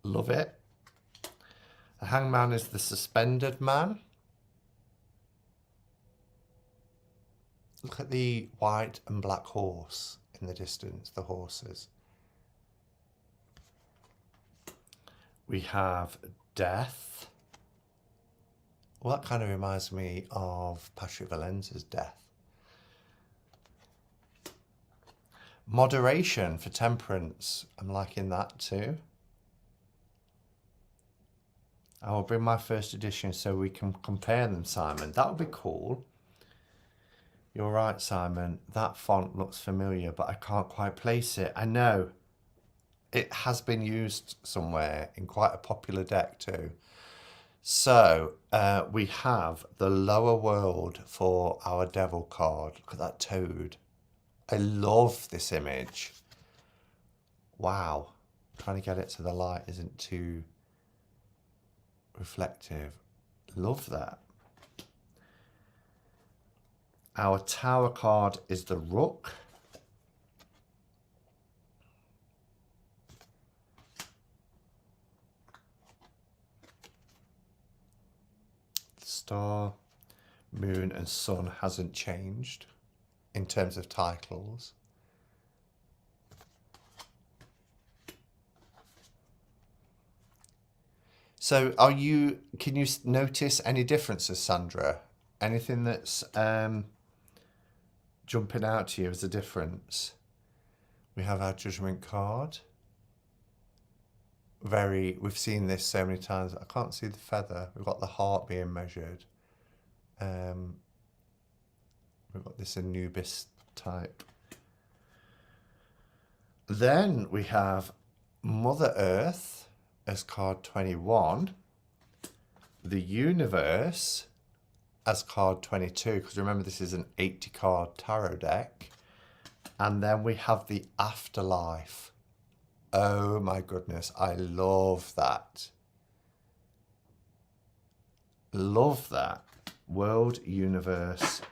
Love it. The Hangman is the Suspended Man. Look at the white and black horse in the distance, the horses. We have Death. Well, that kind of reminds me of Patrick Valenza's Death. Moderation for Temperance. I'm liking that too. I will bring my first edition so we can compare them, Simon. That would be cool. You're right, Simon. That font looks familiar, but I can't quite place it. I know. It has been used somewhere in quite a popular deck too. So we have the Lower World for our Devil card. Look at that toad. I love this image. Wow. Trying to get it to the light isn't too reflective. Love that. Our Tower card is the Rook. Star, Moon and Sun hasn't changed in terms of titles. So can you notice any differences, Sandra? Anything that's jumping out to you as a difference? We have our Judgment card. We've seen this so many times. I can't see the feather. We've got the heart being measured. We've got this Anubis type. Then we have Mother Earth as card 21. The Universe as card 22, because remember this is an 80 card tarot deck. And then we have the Afterlife. Oh my goodness, I love that. Love that. World, Universe,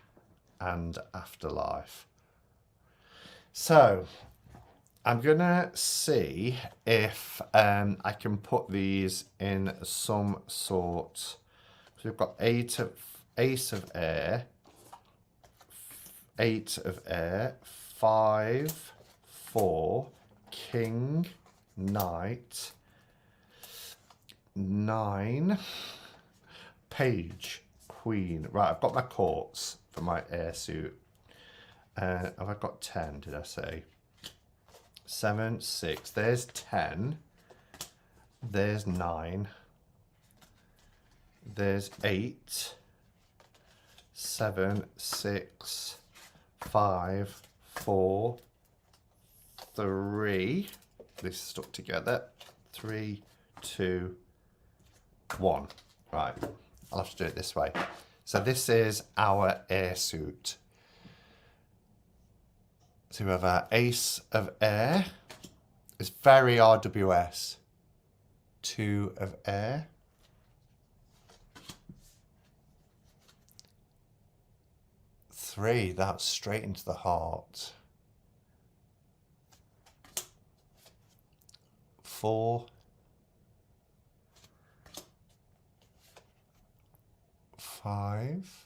and Afterlife. So, I'm going to see if I can put these in some sort. So we've got Ace of Air, 8 of Air, 5, 4, King, Knight, 9, Page, Queen. Right, I've got my courts for my air suit. Have I got 10, did I say? 7, 6. There's 10. There's 9. There's 8. 7, 6, 5, 4, 3. This stuck together. 3, 2, 1. Right. I'll have to do it this way. So this is our air suit. So we have our Ace of Air. It's very RWS. 2 of Air. 3, that's straight into the heart. 4. 5.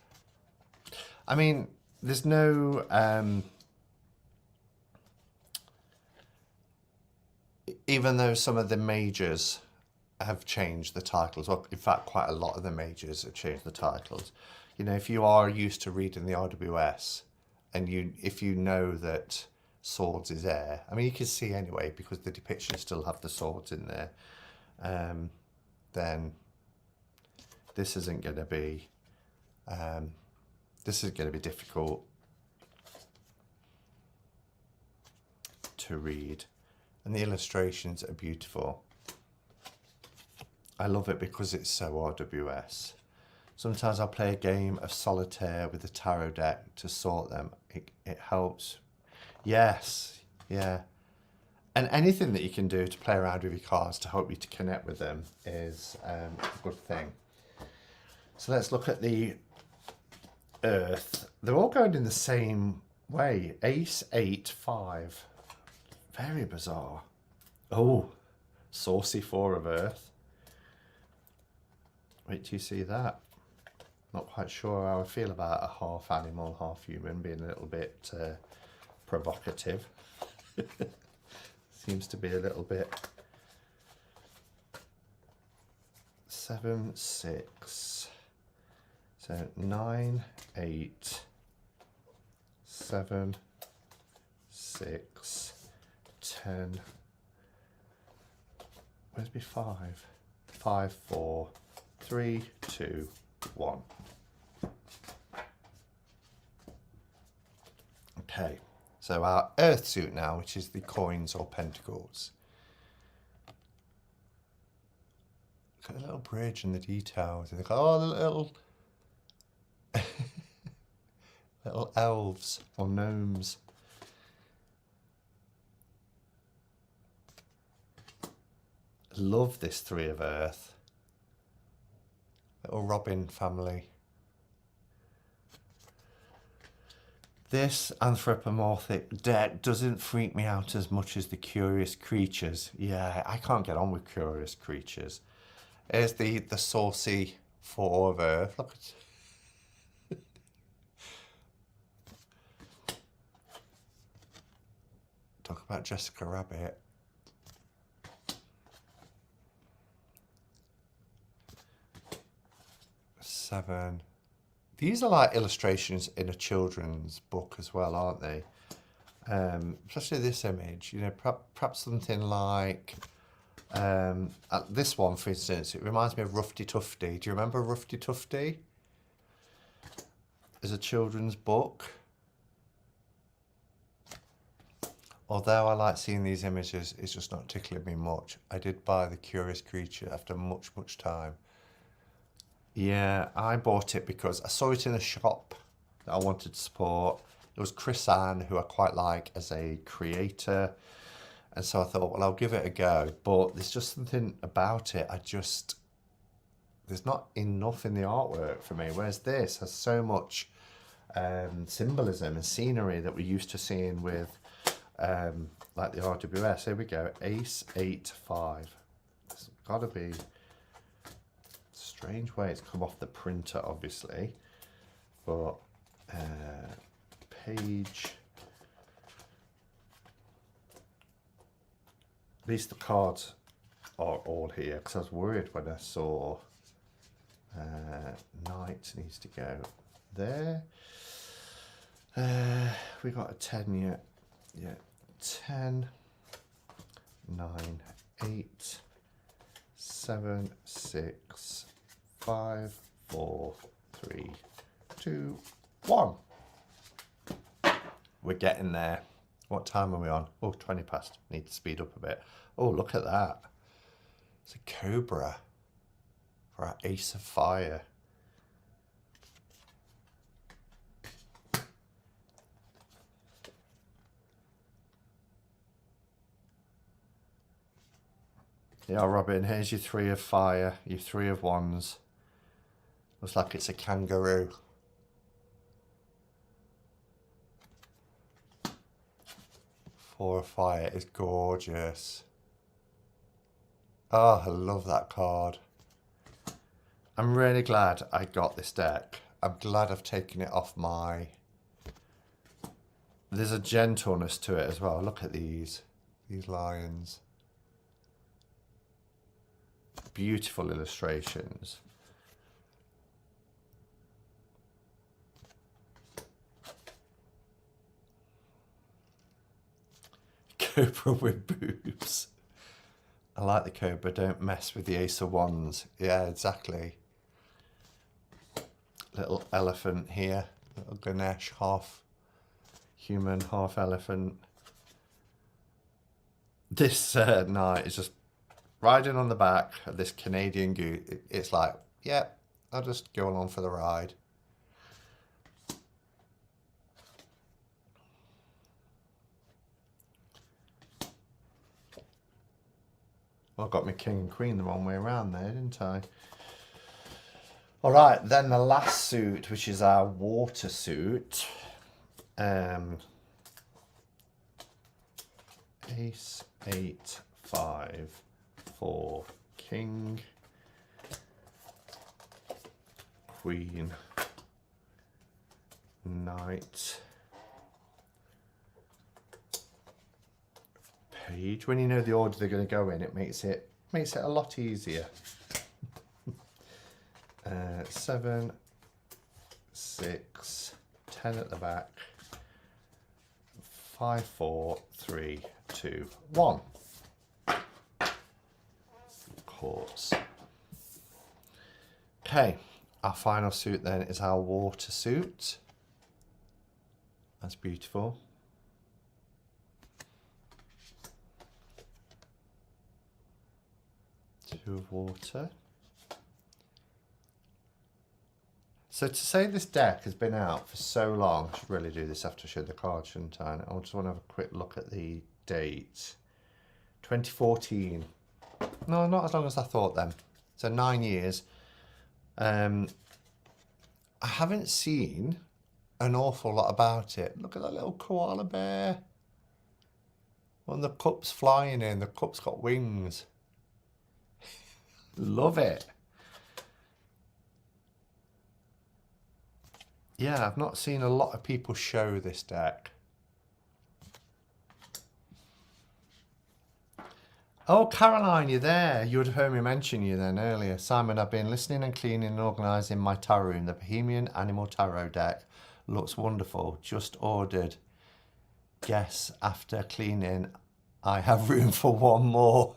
I mean, there's no even though some of the majors have changed the titles, well, in fact, quite a lot of the majors have changed the titles. You know, if you are used to reading the RWS and if you know that swords is air, I mean, you can see anyway because the depictions still have the swords in there, then this isn't going to be difficult to read. And the illustrations are beautiful. I love it because it's so RWS. Sometimes I'll play a game of solitaire with the tarot deck to sort them. It helps. Yes, yeah. And anything that you can do to play around with your cards to help you to connect with them is a good thing. So let's look at the Earth. They're all going in the same way. Ace, 8, 5. Very bizarre. Oh, saucy 4 of Earth. Wait till you see that. Not quite sure how I feel about a half animal, half human being a little bit provocative. Seems to be a little bit 7, 6. So 9, 8, 7, 6, 10. Where's my 5? 5, 4, 3, 2, 1. Okay, so our earth suit now, which is the coins or pentacles. Look at the little bridge and the details. And they go, oh, the little little elves or gnomes. Love this 3 of earth. Little Robin family. This anthropomorphic deck doesn't freak me out as much as the curious creatures. Yeah, I can't get on with curious creatures. Here's the saucy 4 of earth. Look at talk about Jessica Rabbit. Seven. These are like illustrations in a children's book as well, aren't they? Especially this image, you know, perhaps something like this one, for instance. It reminds me of Rufty Tufty. Do you remember Rufty Tufty? As a children's book. Although I like seeing these images, it's just not tickling me much. I did buy the Curious Creature after much time. Yeah, I bought it because I saw it in a shop that I wanted to support. It was Chris Ann, who I quite like as a creator. And so I thought, well, I'll give it a go. But there's just something about it. There's not enough in the artwork for me. Whereas this has so much symbolism and scenery that we're used to seeing with like the RWS. Here we go, Ace 8 5. It's got to be strange way it's come off the printer, obviously, but page. At least the cards are all here, because I was worried when I saw Knight needs to go there. We got a 10 yet. Yeah, 10, 9, 8, 7, 6, 5, 4, 3, 2, 1. We're getting there. What time are we on? Oh, 20 past. Need to speed up a bit. Oh, look at that. It's a cobra for our Ace of Fire. Yeah, Robin, here's your 3 of fire, your 3 of wands. Looks like it's a kangaroo. Four of fire is gorgeous. Oh, I love that card. I'm really glad I got this deck. I'm glad I've taken it off my... There's a gentleness to it as well. Look at these lions. Beautiful illustrations. Cobra with boobs. I like the cobra. Don't mess with the Ace of Wands. Yeah, exactly. Little elephant here. Little Ganesh, half human, half elephant. This knight is just riding on the back of this Canadian goose. It's like, yeah, I'll just go along for the ride. Well, I got my king and queen the wrong way around there, didn't I? All right, then the last suit, which is our water suit. Ace, 8, 5, 4, king, queen, knight, page. When you know the order they're going to go in, it makes it a lot easier. 7, 6, 10 at the back, 5, 4, 3, 2, 1. Course. Okay, our final suit then is our water suit. That's beautiful. Two of water. So to say this deck has been out for so long, I should really do this after I show the card, shouldn't I? I just want to have a quick look at the date. 2014. No, not as long as I thought then. So 9 years. I haven't seen an awful lot about it. Look at that little koala bear. When the cup's flying in, the cup's got wings. Love it. Yeah, I've not seen a lot of people show this deck. Oh, Caroline, you're there. You would have heard me mention you then earlier. Simon, I've been listening and cleaning and organising my tarot room. The Bohemian Animal Tarot deck looks wonderful. Just ordered. Guess after cleaning, I have room for one more.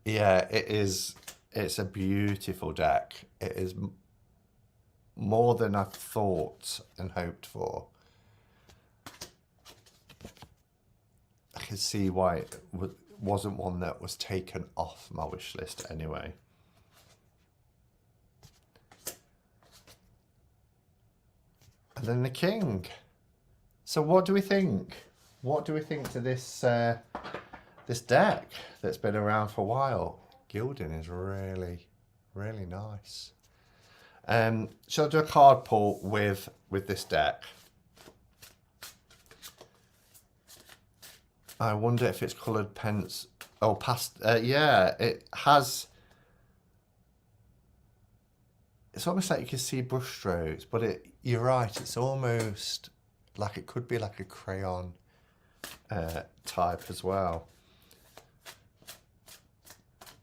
Yeah, it is. It's a beautiful deck. It is more than I thought and hoped for. I can see why it wasn't one that was taken off my wish list anyway. And then the King. So what do we think? What do we think to this this deck that's been around for a while? Gilding is really, really nice. Shall I do a card pull with this deck? I wonder if it's coloured pens. Oh, yeah, it has. It's almost like you can see brush strokes, but you're right. It's almost like it could be like a crayon type as well.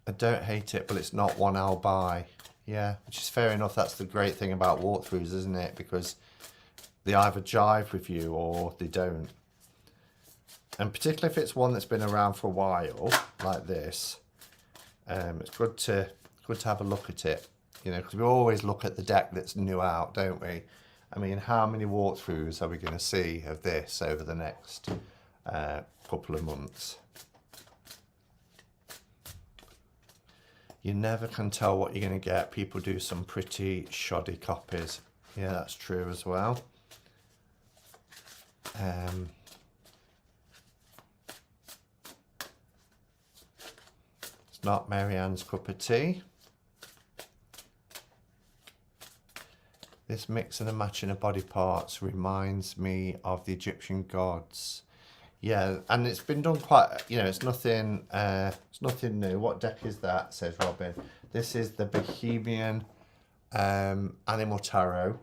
I don't hate it, but it's not one I'll buy. Yeah, which is fair enough. That's the great thing about walkthroughs, isn't it? Because they either jive with you or they don't. And particularly if it's one that's been around for a while, like this, it's good to have a look at it. You know, because we always look at the deck that's new out, don't we? I mean, how many walkthroughs are we going to see of this over the next couple of months? You never can tell what you're going to get. People do some pretty shoddy copies. Yeah, that's true as well. It's not Marianne's cup of tea. This mixing and matching of body parts reminds me of the Egyptian gods. Yeah, and it's been done quite, you know, it's nothing new. What deck is that, says Robin? This is the Bohemian Animal Tarot.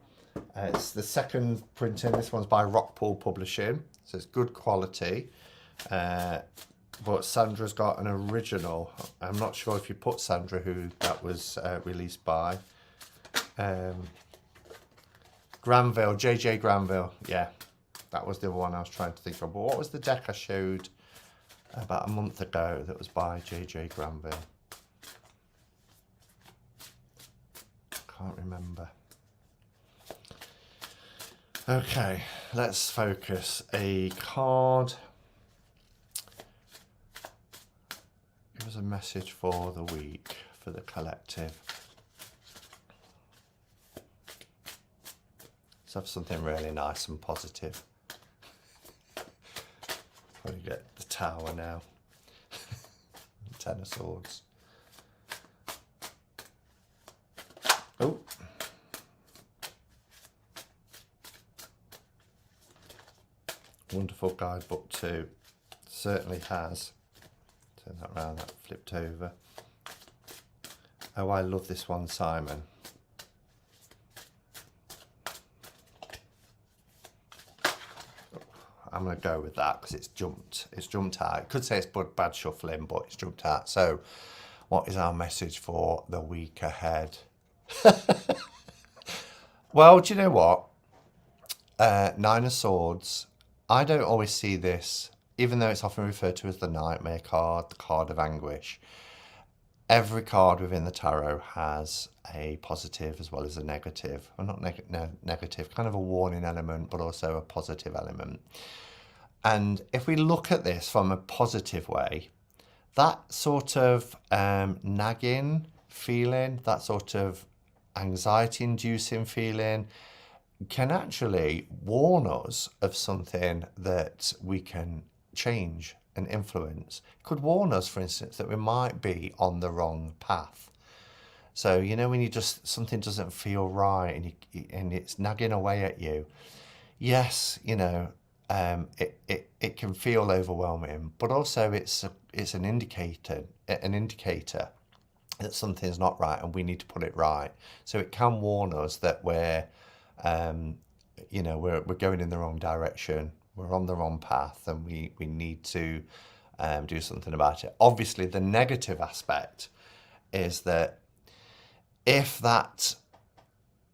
It's the second printing. This one's by Rockpool Publishing, so it's good quality. But Sandra's got an original. I'm not sure if you put Sandra, who that was released by. Granville, JJ Granville, yeah. That was the one I was trying to think of. But what was the deck I showed about a month ago that was by JJ Granville? Can't remember. Okay, let's focus. A card. Give us a message for the week, for the collective. Let's have something really nice and positive. Probably get the Tower now. Ten of Swords. Oh. Wonderful guidebook too. Certainly has. Turn that round, that flipped over. Oh, I love this one, Simon. I'm going to go with that because it's jumped out. I could say it's bad shuffling, but it's jumped out. So What is our message for the week ahead? Well, do you know what? Nine of Swords. I don't always see this, even though it's often referred to as the Nightmare card, the card of anguish. Every card within the tarot has a positive as well as a negative. Well, not negative, kind of a warning element, but also a positive element. And if we look at this from a positive way, that sort of nagging feeling, that sort of anxiety-inducing feeling, can actually warn us of something that we can change and influence. It could warn us, for instance, that we might be on the wrong path. So, you know, when you just, something doesn't feel right and it's nagging away at you. Yes, you know, it can feel overwhelming, but also it's an indicator that something's not right and we need to put it right. So it can warn us that we're going in the wrong direction, we're on the wrong path, and we need to do something about it. Obviously, the negative aspect is that if that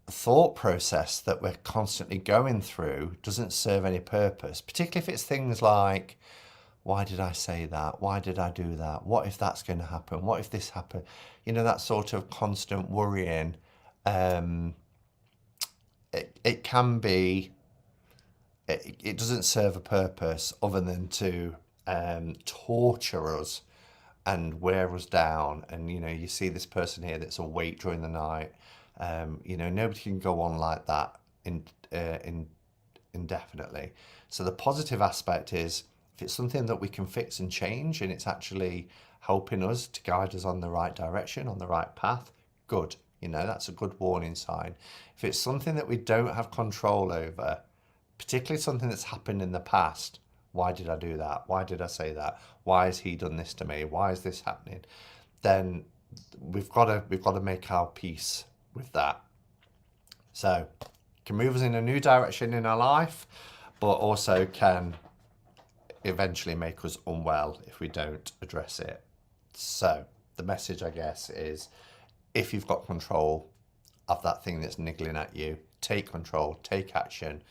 thought process that we're constantly going through doesn't serve any purpose, particularly if it's things like, why did I say that? Why did I do that? What if that's going to happen? What if this happened? You know, that sort of constant worrying. It can be, it doesn't serve a purpose other than to torture us and wear us down. And, you know, you see this person here that's awake during the night. You know, nobody can go on like that indefinitely. So the positive aspect is, if it's something that we can fix and change and it's actually helping us to guide us on the right direction, on the right path, good. You know, that's a good warning sign. If it's something that we don't have control over, particularly something that's happened in the past, why did I do that? Why did I say that? Why has he done this to me? Why is this happening? Then we've got to make our peace with that. So it can move us in a new direction in our life, but also can eventually make us unwell if we don't address it. So the message, I guess, is, if you've got control of that thing that's niggling at you, take control, take action,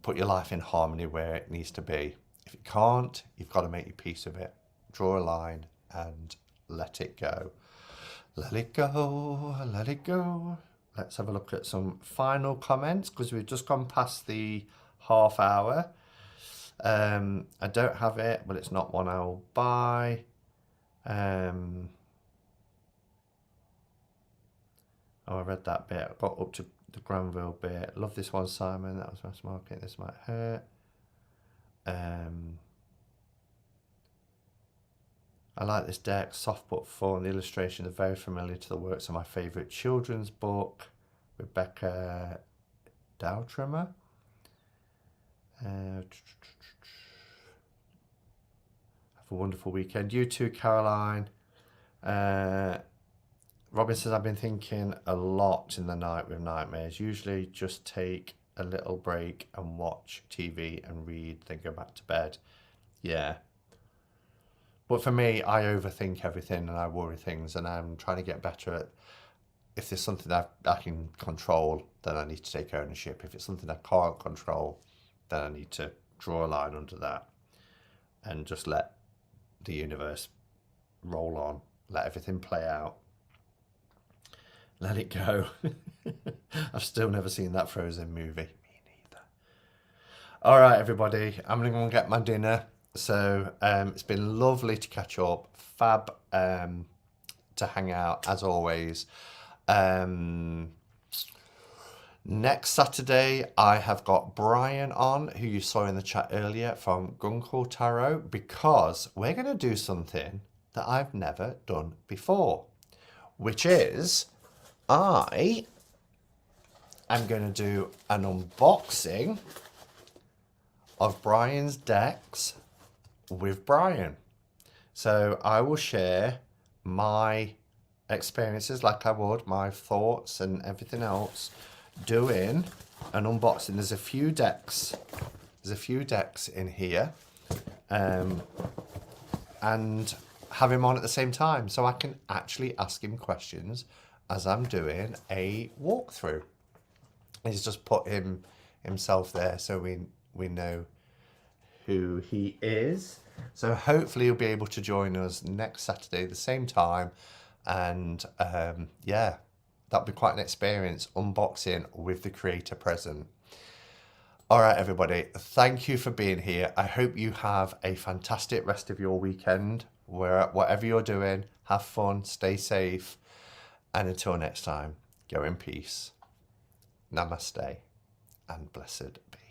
put your life in harmony where it needs to be. If you can't, you've got to make your peace with it. Draw a line and let it go. Let it go, let it go. Let's have a look at some final comments, because we've just gone past the half hour. I don't have it, but it's not one I'll buy. Oh, I read that bit. I got up to the Granville bit. Love this one, Simon. That was mass market. This might hurt. I like this deck. Soft but fun. The illustrations are very familiar to the works of my favourite children's book, Rebecca Doutrimmer. Have a wonderful weekend. You too, Caroline. Robin says, I've been thinking a lot in the night with nightmares. Usually just take a little break and watch TV and read, then go back to bed. Yeah. But for me, I overthink everything and I worry things, and I'm trying to get better at, if there's something that I can control, then I need to take ownership. If it's something I can't control, then I need to draw a line under that and just let the universe roll on, let everything play out. Let it go. I've still never seen that Frozen movie. Me neither. All right, everybody. I'm going to go and get my dinner. So it's been lovely to catch up. Fab to hang out, as always. Next Saturday, I have got Brian on, who you saw in the chat earlier, from Gunkel Tarot, because we're going to do something that I've never done before, which is, I am going to do an unboxing of Brian's decks with Brian. So I will share my experiences like I would, my thoughts and everything else, doing an unboxing. There's a few decks. There's a few decks in here. And have him on at the same time so I can actually ask him questions as I'm doing a walkthrough. He's just put himself there so we know who he is. So hopefully he'll be able to join us next Saturday at the same time. And yeah, that'll be quite an experience, unboxing with the creator present. All right, everybody, thank you for being here. I hope you have a fantastic rest of your weekend. Whatever you're doing, have fun, stay safe. And until next time, go in peace. Namaste and blessed be.